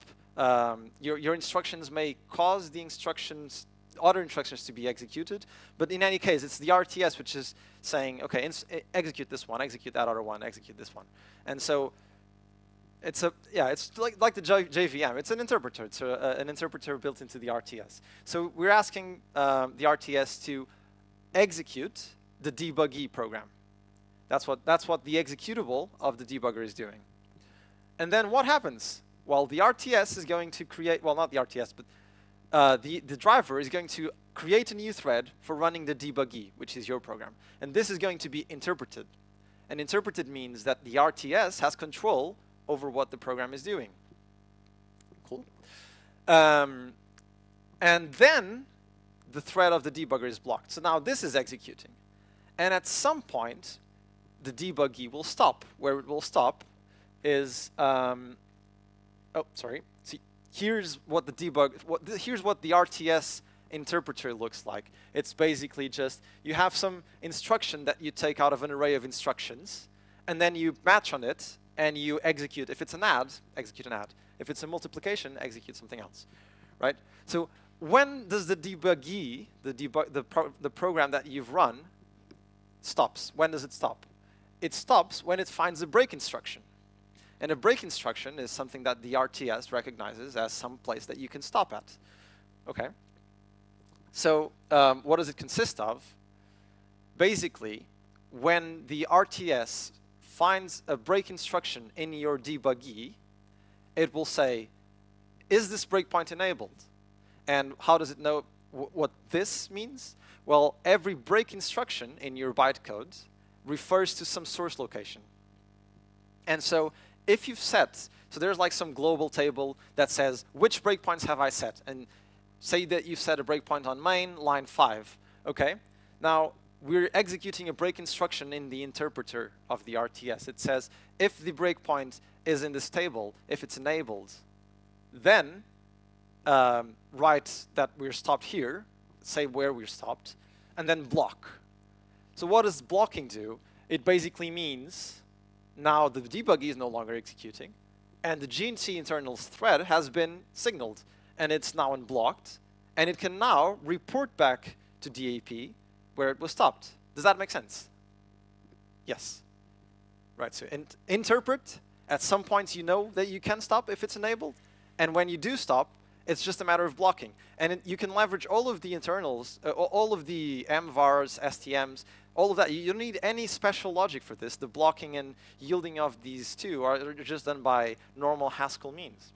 S2: your instructions may cause the other instructions to be executed, but in any case, it's the RTS which is saying, okay, execute this one, execute that other one, execute this one. And so it's like the JVM. It's an interpreter. It's an interpreter built into the RTS. So we're asking the RTS to execute the debugger program. That's what the executable of the debugger is doing. And then what happens? Well, the RTS is going to create, well, not the RTS, but the driver is going to create a new thread for running the debugger, which is your program. And this is going to be interpreted. And interpreted means that the RTS has control over what the program is doing. Cool. And then the thread of the debugger is blocked. So now this is executing. And at some point, the debugger will stop. Where it will stop is, See, here's what the here's what the RTS interpreter looks like. It's basically just, you have some instruction that you take out of an array of instructions, and then you match on it, and you execute. If it's an add, execute an add. If it's a multiplication, execute something else, right? So when does the debugger, the program that you've run, stops? When does it stop? It stops when it finds a break instruction. And a break instruction is something that the RTS recognizes as some place that you can stop at. Okay. So what does it consist of? Basically, when the RTS finds a break instruction in your debugger, it will say, is this breakpoint enabled? And how does it know what this means? Well, every break instruction in your bytecode refers to some source location. And so if you've set, so there's like some global table that says, which breakpoints have I set? And say that you've set a breakpoint on main, line 5. Okay? Now, we're executing a break instruction in the interpreter of the RTS. It says, if the breakpoint is in this table, if it's enabled, then write that we're stopped here, say where we're stopped, and then block. So what does blocking do? It basically means now the debugger is no longer executing, and the GNC internals thread has been signaled, and it's now unblocked, and it can now report back to DAP where it was stopped. Does that make sense? Yes. Right, so interpret, at some points you know that you can stop if it's enabled, and when you do stop, it's just a matter of blocking. And you can leverage all of the internals, all of the mvars, STMs, all of that. You don't need any special logic for this. The blocking and yielding of these two are just done by normal Haskell means.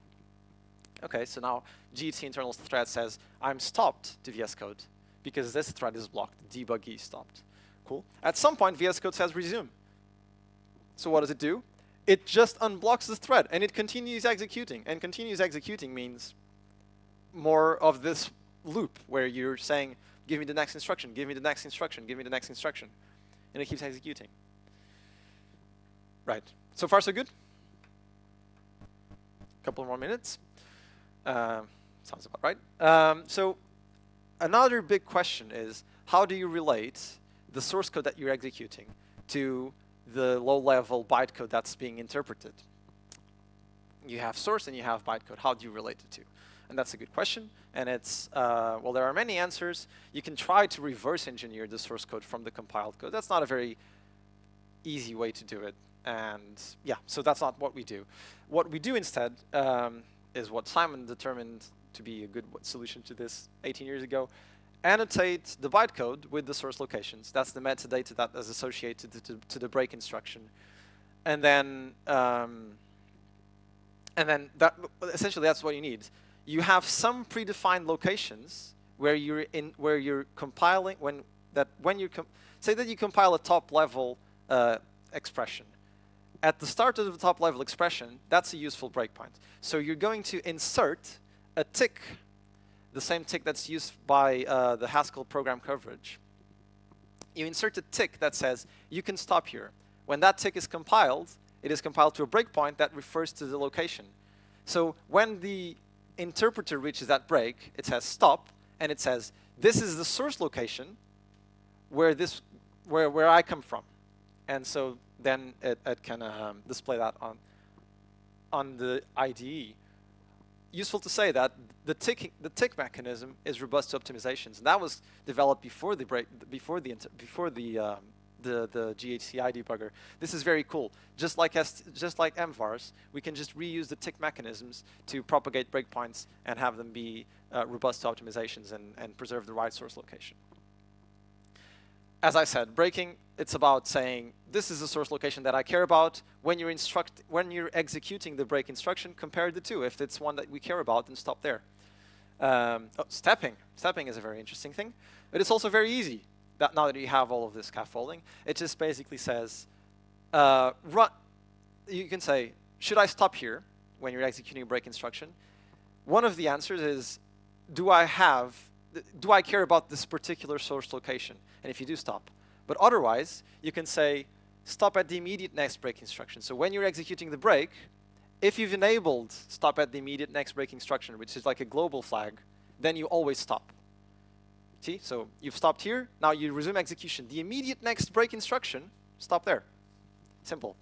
S2: Okay, so now GET internals thread says, I'm stopped to VS Code because this thread is blocked. Debugger stopped. Cool. At some point, VS Code says resume. So what does it do? It just unblocks the thread, and it continues executing. And continues executing means more of this loop where you're saying, give me the next instruction, give me the next instruction, give me the next instruction. And it keeps executing. Right. So far, so good? Couple more minutes. Sounds about right. So another big question is, how do you relate the source code that you're executing to the low-level bytecode that's being interpreted? You have source and you have bytecode. How do you relate the two? And that's a good question. And it's, well, there are many answers. You can try to reverse engineer the source code from the compiled code. That's not a very easy way to do it. And yeah, so that's not what we do. What we do instead is what Simon determined to be a good solution to this 18 years ago. Annotate the bytecode with the source locations. That's the metadata that is associated to the break instruction. And then that, essentially that's what you need. You have some predefined locations where you're compiling say that you compile a top level expression, at the start of the top level expression, that's a useful breakpoint. So you're going to insert a tick, the same tick that's used by the Haskell program coverage. You insert a tick that says, you can stop here. When that tick is compiled, it is compiled to a breakpoint that refers to the location. So when the interpreter reaches that break, it says stop, and it says, this is the source location where I come from. And so then it can display that on the IDE. Useful to say that the tick mechanism is robust to optimizations, and that was developed before the GHCI debugger. This is very cool. Just like MVARs, we can just reuse the tick mechanisms to propagate breakpoints and have them be robust to optimizations and preserve the right source location. As I said, breaking, it's about saying, this is the source location that I care about. When you're executing the break instruction, compare the two. If it's one that we care about, then stop there. Stepping. Stepping is a very interesting thing. But it's also very easy. Now that you have all of this scaffolding, it just basically says, run. You can say, should I stop here when you're executing a break instruction? One of the answers is, do I care about this particular source location? And if you do, stop. But otherwise, you can say, stop at the immediate next break instruction. So when you're executing the break, if you've enabled stop at the immediate next break instruction, which is like a global flag, then you always stop. See? So you've stopped here. Now you resume execution. The immediate next break instruction, stop there. Simple.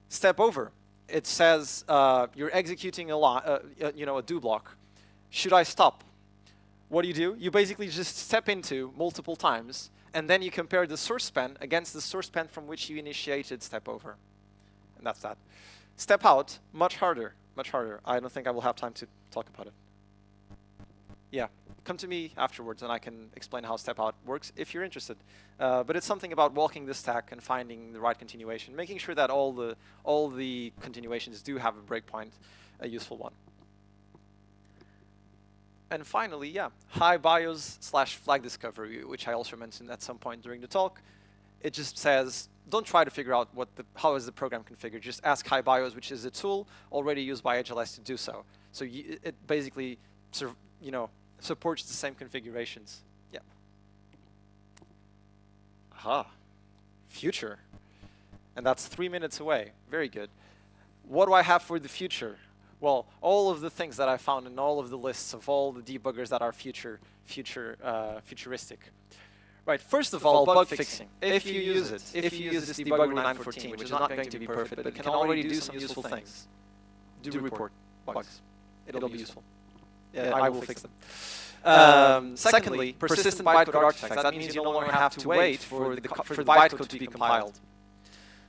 S2: Step over. It says you're executing a do block. Should I stop? What do? You basically just step into multiple times, and then you compare the source span against the source span from which you initiated step over. And that's that. Step out, much harder, much harder. I don't think I will have time to talk about it. Yeah, come to me afterwards and I can explain how step out works if you're interested. But it's something about walking the stack and finding the right continuation, making sure that all the continuations do have a breakpoint, a useful one. And finally, yeah, high BIOS / flag discovery, which I also mentioned at some point during the talk. It just says, don't try to figure out how is the program configured. Just ask high BIOS, which is a tool already used by HLS to do so. So it basically supports the same configurations. Yeah. Aha. Future. And that's 3 minutes away. Very good. What do I have for the future? Well, all of the things that I found in all of the lists of all the debuggers that are futuristic. Right, first of all, bug fixing. If you use it, if you use this debugger 914, which is not going to be perfect, but it can already do some useful things, do report bugs. It'll be useful. I will fix them. Secondly, persistent bytecode artifacts. That means you no longer have to wait for the bytecode to be compiled.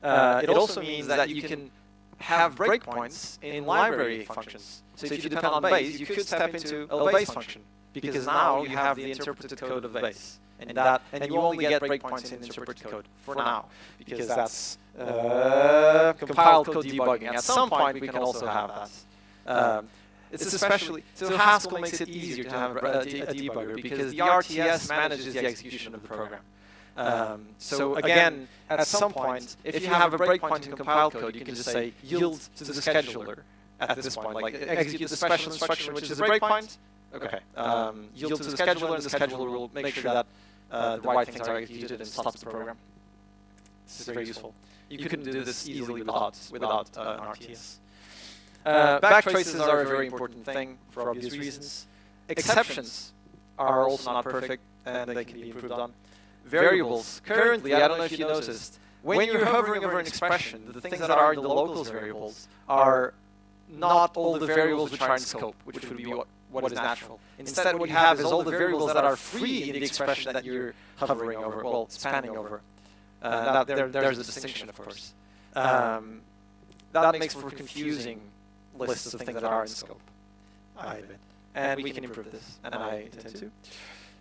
S2: It also means that you can have breakpoints in library functions. So if you depend on base, you could step into a base function, because now you have the interpreted code of base. And you only get breakpoints in interpreted code for now, because that's compiled code debugging. At some point, we can also have that. It's especially, so Haskell makes it easier to have a debugger, because the RTS manages the execution of the program. So again, at some point, if you have a breakpoint in compiled code, you can just say yield to the scheduler at this point, like execute the special instruction, which is a breakpoint. Okay. Yield to the scheduler, and the scheduler will make sure that the right things are executed and stops the program. This is very useful. You couldn't do this easily without an RTS. Backtraces are a very important thing for obvious reasons. Exceptions are also not perfect, and they can be improved on. Variables. Currently, I don't know if you noticed, when you're hovering over an expression, the things that are in the locals variables are not all the variables which are in scope, which would be what is natural. Instead, what you have is all the variables that are free in the expression that you're hovering over, well, spanning over. There's a distinction, of course. That makes for confusing lists of things that are in scope, I admit. And we can improve this, and I intend to.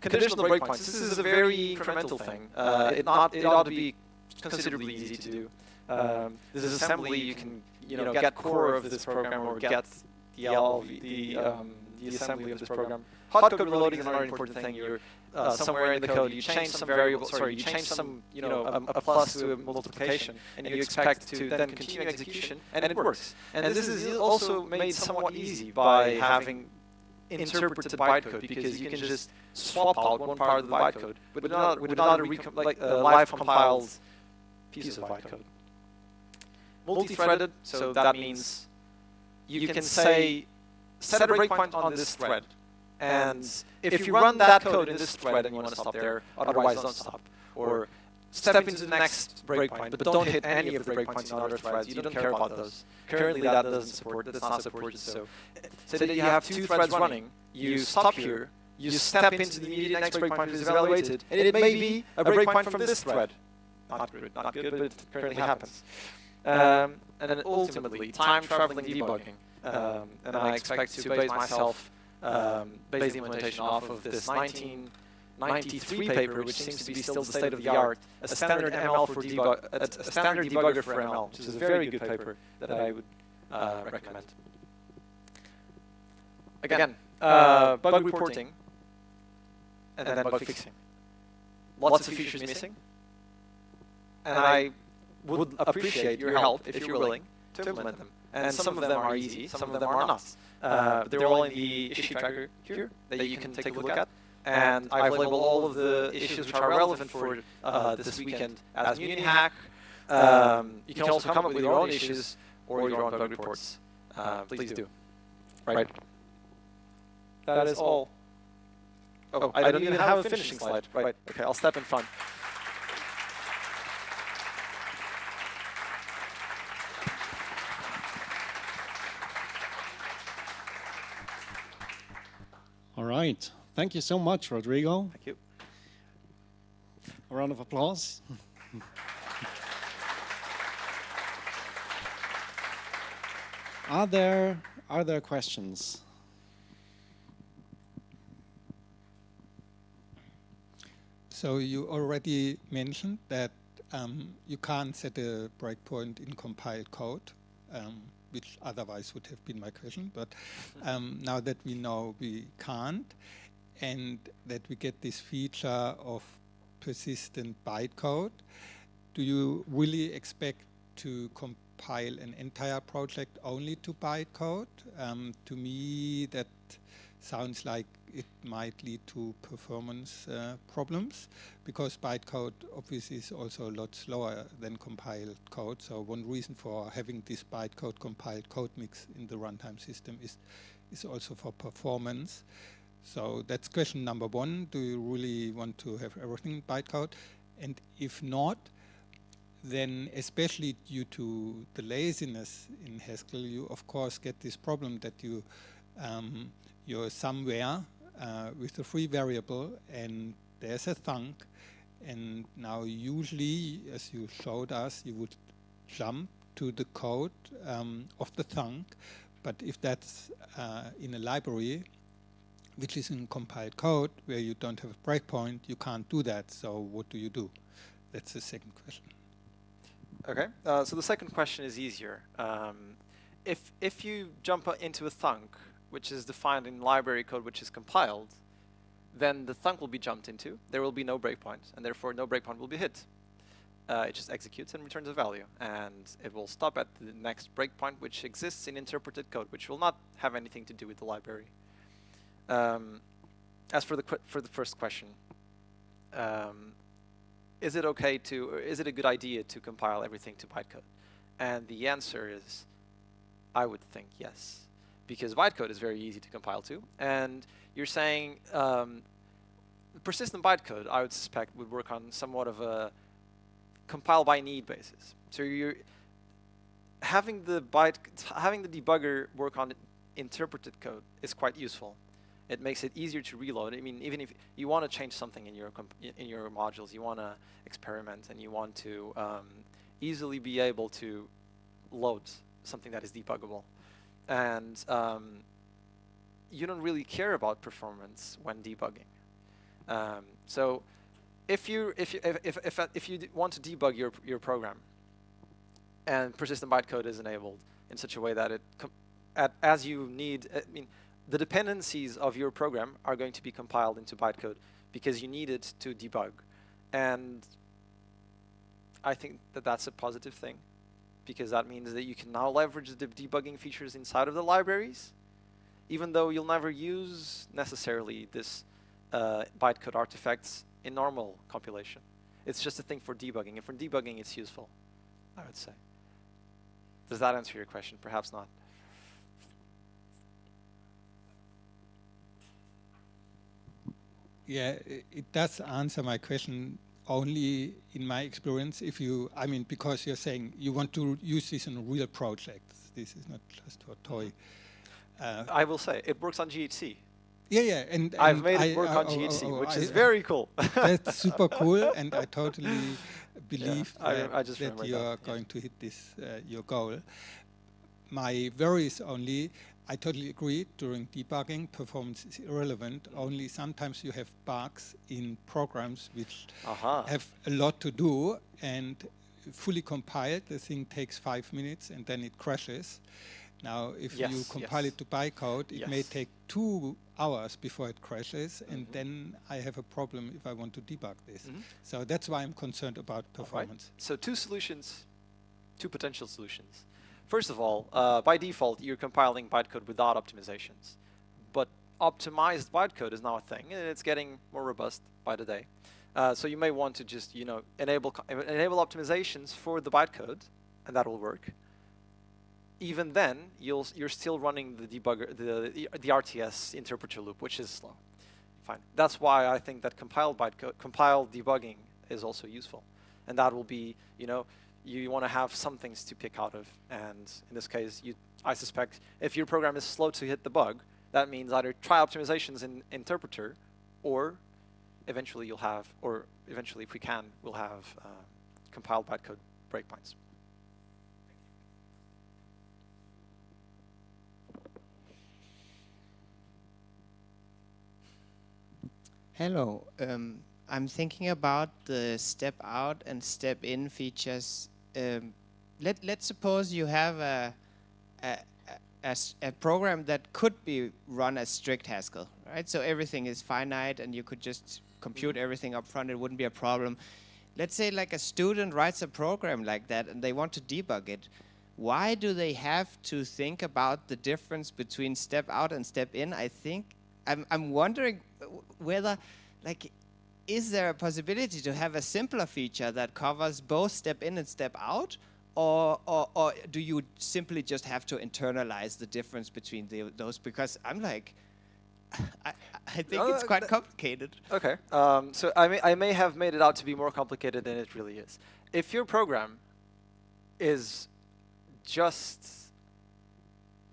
S2: Conditional breakpoints. This is a very incremental thing. It ought to be considerably easy to do. This is assembly. You can get core of this program or get the assembly of this program, hot code reloading is another important thing. You're somewhere in the code, you change some variable, sorry, you change some, a plus to a multiplication, and you expect to then continue execution, and it works. And this is also made somewhat easy by having interpreted bytecode, because you can just swap out one part of the bytecode with another live compiled piece of bytecode. Multi-threaded, so that means you can say, set a breakpoint on this thread, and if you run that code in this thread and you want to stop there, otherwise don't stop. Or step into the next breakpoint, but don't hit any of the breakpoints in other threads. You don't care about those. Currently that doesn't support, that's not supported. So say that you have 2 threads running, you stop here, you step into the immediate next breakpoint is evaluated, and it may be a breakpoint from this thread. Not good, but it currently happens. And then ultimately, time-traveling debugging. And I expect to base myself, base the implementation off of this 1993 paper, which seems to be still the state of the art, a standard ML for a standard debugger for ML, which is a very good paper that I would recommend. Again, bug reporting, and then bug fixing. Lots of features missing, and I would appreciate your help if you're willing to implement them. And some of them are easy, some of them are not. They're all in the issue tracker here that you can take a look at. And I've labeled all of the issues which are relevant for this weekend as MuniHac. You can also come up with your own issues or your own bug reports. Please do. Right. That is all. Oh, I don't even have a finishing slide. Right. Okay, I'll step in front.
S1: All right. Thank you so much, Rodrigo.
S2: Thank you.
S1: A round of applause. Are there questions?
S3: So you already mentioned that you can't set a breakpoint in compiled code, which otherwise would have been my question. But now that we know we can't, and that we get this feature of persistent bytecode, do you really expect to compile an entire project only to bytecode? To me, that sounds like it might lead to performance problems, because bytecode obviously is also a lot slower than compiled code. So one reason for having this bytecode compiled code mix in the runtime system is also for performance. So that's question number 1. Do you really want to have everything in bytecode? And if not, then especially due to the laziness in Haskell, you of course get this problem that you're somewhere with a free variable and there's a thunk, and now usually, as you showed us, you would jump to the code of the thunk, but if that's in a library which is in compiled code where you don't have a breakpoint, you can't do that. So what do you do? That's the second question.
S2: Okay, so the second question is easier. If you jump into a thunk, which is defined in library code which is compiled, then the thunk will be jumped into. There will be no breakpoint, and therefore no breakpoint will be hit. It just executes and returns a value, and it will stop at the next breakpoint, which exists in interpreted code, which will not have anything to do with the library. As for the first question, is it okay to, or is it a good idea to compile everything to bytecode? And the answer is, I would think yes, because bytecode is very easy to compile to, and you're saying persistent bytecode, I would suspect, would work on somewhat of a compile by need basis. So you're having the debugger work on interpreted code is quite useful. It makes it easier to reload. I mean, even if you want to change something in your modules, you want to experiment, and you want to easily be able to load something that is debuggable, and you don't really care about performance when debugging. So if you want to debug your program, and persistent bytecode is enabled in such a way that it as you need, I mean, the dependencies of your program are going to be compiled into bytecode because you need it to debug. And I think that that's a positive thing, because that means that you can now leverage the debugging features inside of the libraries, even though you'll never use necessarily this bytecode artifacts in normal compilation. It's just a thing for debugging, and for debugging it's useful, I would say. Does that answer your question? Perhaps not.
S3: Yeah, it does answer my question. Only in my experience, if you, I mean, because you're saying you want to use this in real projects. This is not just for toy.
S2: I will say, it works on GHC.
S3: Yeah, and
S2: I've made it work on GHC, which is very cool.
S3: That's super cool, and I totally believe
S2: I just
S3: that
S2: remembered
S3: you are going to hit this, your goal. My worry is only, I totally agree, during debugging, performance is irrelevant. Only sometimes you have bugs in programs which have a lot to do, and fully compiled, the thing takes 5 minutes and then it crashes. Now, if you compile it to bytecode, it may take 2 hours before it crashes, and then I have a problem if I want to debug this. So that's why I'm concerned about performance.
S2: Right. So 2 solutions, 2 potential solutions. First of all, by default, you're compiling bytecode without optimizations. But optimized bytecode is now a thing, and it's getting more robust by the day. So you may want to just, enable optimizations for the bytecode, and that will work. Even then, you're still running the debugger, the RTS interpreter loop, which is slow. Fine. That's why I think that compiled debugging is also useful, and that will be, you want to have some things to pick out of, and in this case, I suspect if your program is slow to hit the bug, that means either try optimizations in interpreter, or eventually if we can, we'll have compiled bytecode breakpoints.
S7: Hello. I'm thinking about the step out and step in features. Let's suppose you have a program that could be run as strict Haskell, right? So everything is finite and you could just compute everything up front. It wouldn't be a problem. Let's say like a student writes a program like that and they want to debug it. Why do they have to think about the difference between step out and step in? I'm wondering whether, is there a possibility to have a simpler feature that covers both step in and step out, or do you simply just have to internalize the difference between those? Because I'm like, I think it's quite complicated.
S2: Okay, so I may have made it out to be more complicated than it really is. If your program is just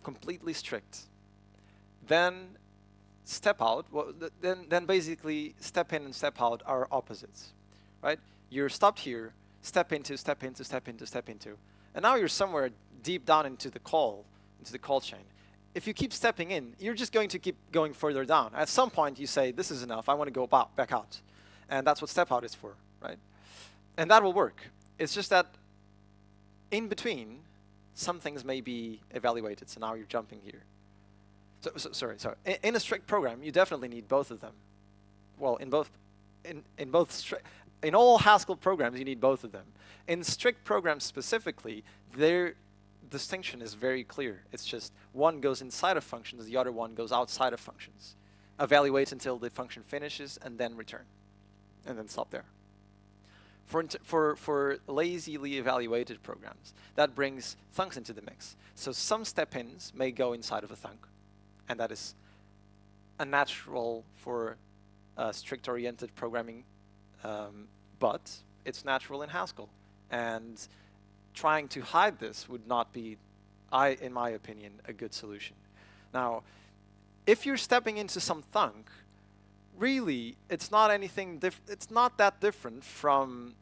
S2: completely strict, then step out, then basically step in and step out are opposites, right? You're stopped here, step into, step into, step into, step into, and now you're somewhere deep down into the call chain. If you keep stepping in, you're just going to keep going further down. At some point, you say, this is enough, I want to go back out. And that's what step out is for, right? And that will work. It's just that in between, some things may be evaluated, so now you're jumping here. Sorry. In a strict program, you definitely need both of them. Well, in all Haskell programs, you need both of them. In strict programs specifically, their distinction is very clear. It's just one goes inside of functions, the other one goes outside of functions. Evaluate until the function finishes, and then return, and then stop there. For lazily evaluated programs, that brings thunks into the mix. So some step-ins may go inside of a thunk, and that is unnatural for strict-oriented programming, but it's natural in Haskell. And trying to hide this would not be, in my opinion, a good solution. Now, if you're stepping into some thunk, really, it's not that different from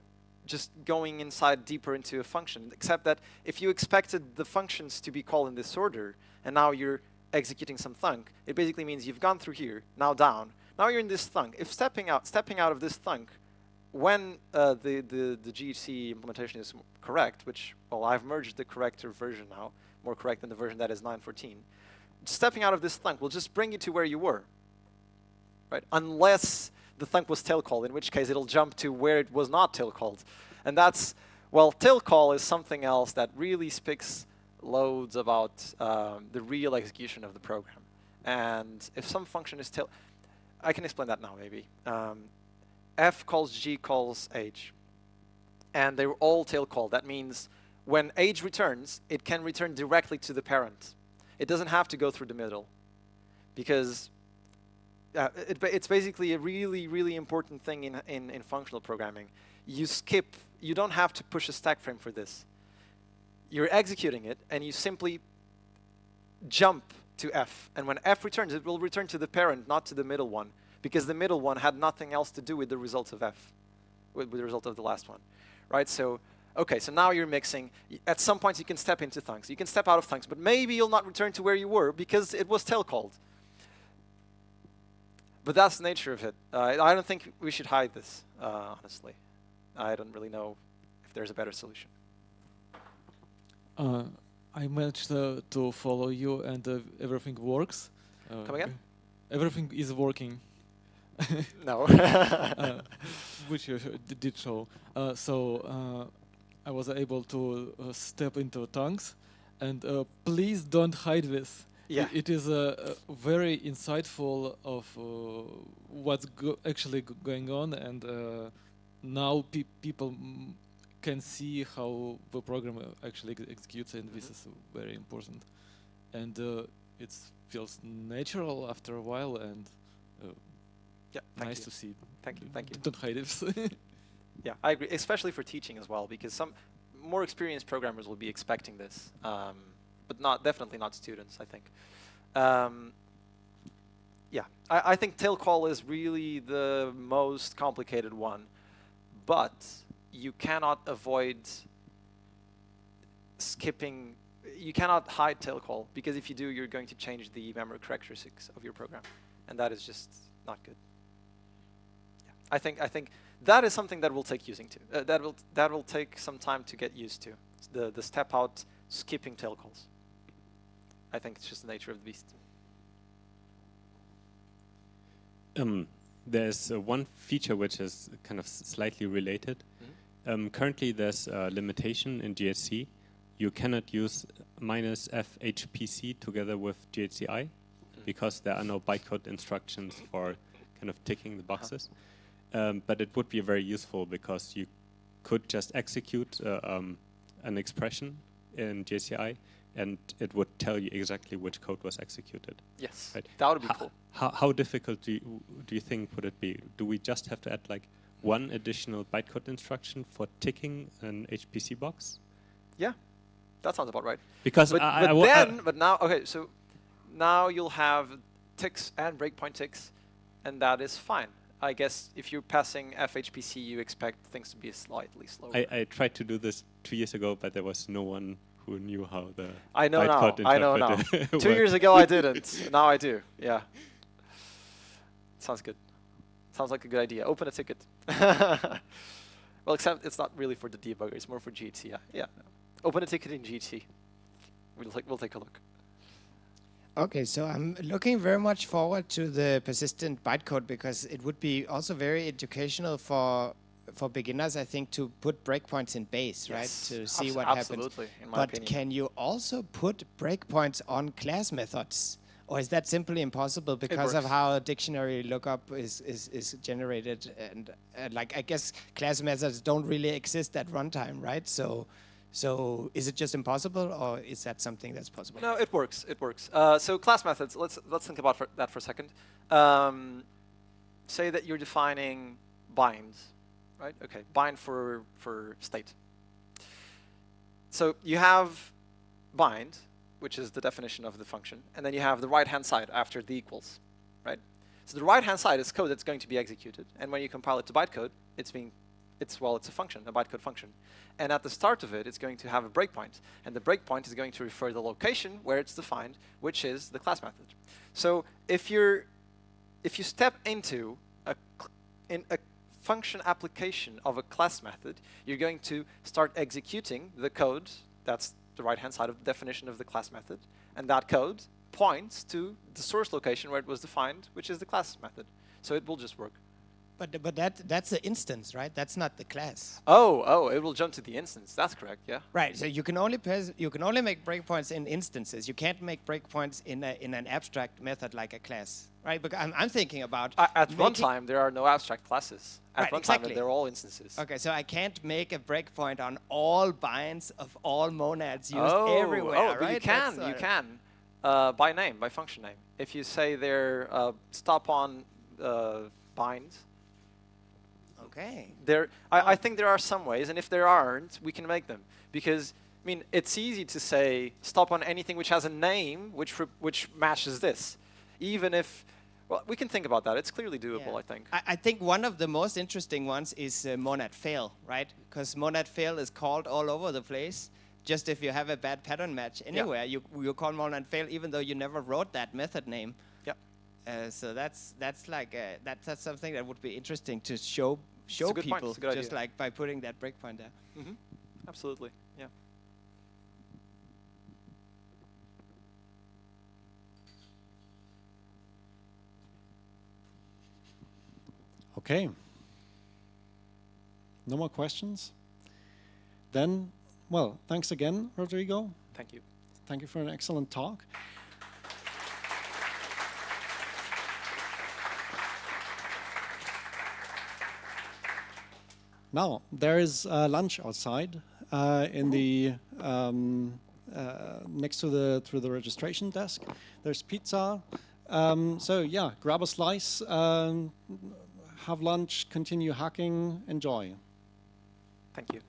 S2: just going inside deeper into a function, except that if you expected the functions to be called in this order, and now you're executing some thunk, it basically means you've gone through here, now down, now you're in this thunk. If stepping out of this thunk, when the GHC implementation is correct, which, well, I've merged the corrector version now, more correct than the version that is 9.14, stepping out of this thunk will just bring you to where you were, right? Unless the thunk was tail called, in which case it'll jump to where it was not tail called. And that's, well, tail call is something else that really speaks loads about the real execution of the program. And if some function is tail, I can explain that now maybe. F calls G calls H. And they're all tail called. That means when age returns, it can return directly to the parent. It doesn't have to go through the middle, because it's basically a really, really important thing in functional programming. You skip, you don't have to push a stack frame for this. You're executing it, and you simply jump to F. And when F returns, it will return to the parent, not to the middle one, because the middle one had nothing else to do with the results of F, with the result of the last one. Right, so, okay, so now you're mixing. At some points you can step into thunks. You can step out of thunks, but maybe you'll not return to where you were because it was tail called. But that's the nature of it. I don't think we should hide this, honestly. I don't really know if there's a better solution.
S8: I managed to follow you, and everything works.
S2: Come again?
S8: Everything is working.
S2: No.
S8: Which you did show. I was able to step into tanks, and please don't hide this.
S2: Yeah.
S8: It is very insightful of what's actually going on, and now people can see how the program actually executes, and this is very important. And it feels natural after a while, and
S2: yeah,
S8: nice to see.
S2: Thank you. Thank you.
S8: Don't hide it.
S2: Yeah, I agree, especially for teaching as well, because some more experienced programmers will be expecting this, but definitely not students, I think. Yeah, I think tail call is really the most complicated one, but you cannot avoid skipping. You cannot hide tail call, because if you do, you're going to change the memory characteristics of your program, and that is just not good. I think that is something that will take using to. That will take some time to get used to. The step out skipping tail calls. I think it's just the nature of the beast.
S9: There's one feature which is kind of slightly related. Currently, there's a limitation in GHC. You cannot use -FHPC together with GHCI because there are no bytecode instructions for kind of ticking the boxes. But it would be very useful because you could just execute an expression in GCI, and it would tell you exactly which code was executed.
S2: Yes,
S9: right?
S2: That would be cool.
S9: How difficult do you think would it be? Do we just have to add like one additional bytecode instruction for ticking an HPC box?
S2: Yeah, that sounds about right.
S9: Because
S2: but now, okay, so now you'll have ticks and breakpoint ticks, and that is fine. I guess if you're passing FHPC, you expect things to be slightly slower.
S9: I tried to do this 2 years ago, but there was no one who knew how the
S2: I know now. 2 years ago I didn't. Now I do. Yeah. Sounds good. Sounds like a good idea. Open a ticket. Well, except it's not really for the debugger. It's more for GHC. Yeah. Open a ticket in GHC. We'll take a look.
S7: Okay, so I'm looking very much forward to the persistent bytecode, because it would be also very educational for beginners, I think, to put breakpoints in base, right? To see what happens.
S2: Absolutely, in my
S7: but
S2: opinion.
S7: can you also put breakpoints on class methods? Or is that simply impossible because of how a dictionary lookup is generated? And like, I guess class methods don't really exist at runtime, right? So is it just impossible, or is that something that's possible?
S2: No, it works. It works. So class methods. Let's think about that for a second. Say that you're defining binds, right? Okay, bind for state. So you have bind, which is the definition of the function, and then you have the right-hand side after the equals, right? So the right-hand side is code that's going to be executed, and when you compile it to bytecode, it's a function, a bytecode function. And at the start of it, it's going to have a breakpoint. And the breakpoint is going to refer to the location where it's defined, which is the class method. So if you step into a function application of a class method, you're going to start executing the code that's the right-hand side of the definition of the class method. And that code points to the source location where it was defined, which is the class method. So it will just work.
S7: But that's the instance, right? That's not the class.
S2: Oh, it will jump to the instance. That's correct. Yeah.
S7: Right. So you can only make breakpoints in instances. You can't make breakpoints in an abstract method like a class, right? Because I'm thinking about
S2: At runtime, there are no abstract classes. At
S7: Right,
S2: runtime,
S7: exactly.
S2: they're all instances.
S7: Okay, so I can't make a breakpoint on all binds of all monads used
S2: Oh,
S7: everywhere,
S2: but
S7: right?
S2: you can.
S7: That's,
S2: You can by name, by function name. If you say they're stop on bind.
S7: Okay.
S2: I think there are some ways, and if there aren't, we can make them. Because, I mean, it's easy to say stop on anything which has a name which matches this. Even if, well, we can think about that. It's clearly doable,
S7: Yeah.
S2: I think.
S7: I think one of the most interesting ones is monad fail, right? Because monad fail is called all over the place. Just if you have a bad pattern match anywhere, you call monad fail even though you never wrote that method name.
S2: Yeah.
S7: So that's like that's something that would be interesting to show
S2: a good point.
S7: people,
S2: It's a good
S7: just
S2: idea.
S7: like by putting that breakpoint there.
S2: Mm-hmm. Absolutely. Yeah.
S1: Okay. No more questions? Then, well, thanks again, Rodrigo.
S2: Thank you.
S1: Thank you for an excellent talk. Now, there is lunch outside in the next to the registration desk. There's pizza. So yeah, grab a slice, have lunch, continue hacking, enjoy.
S2: Thank you.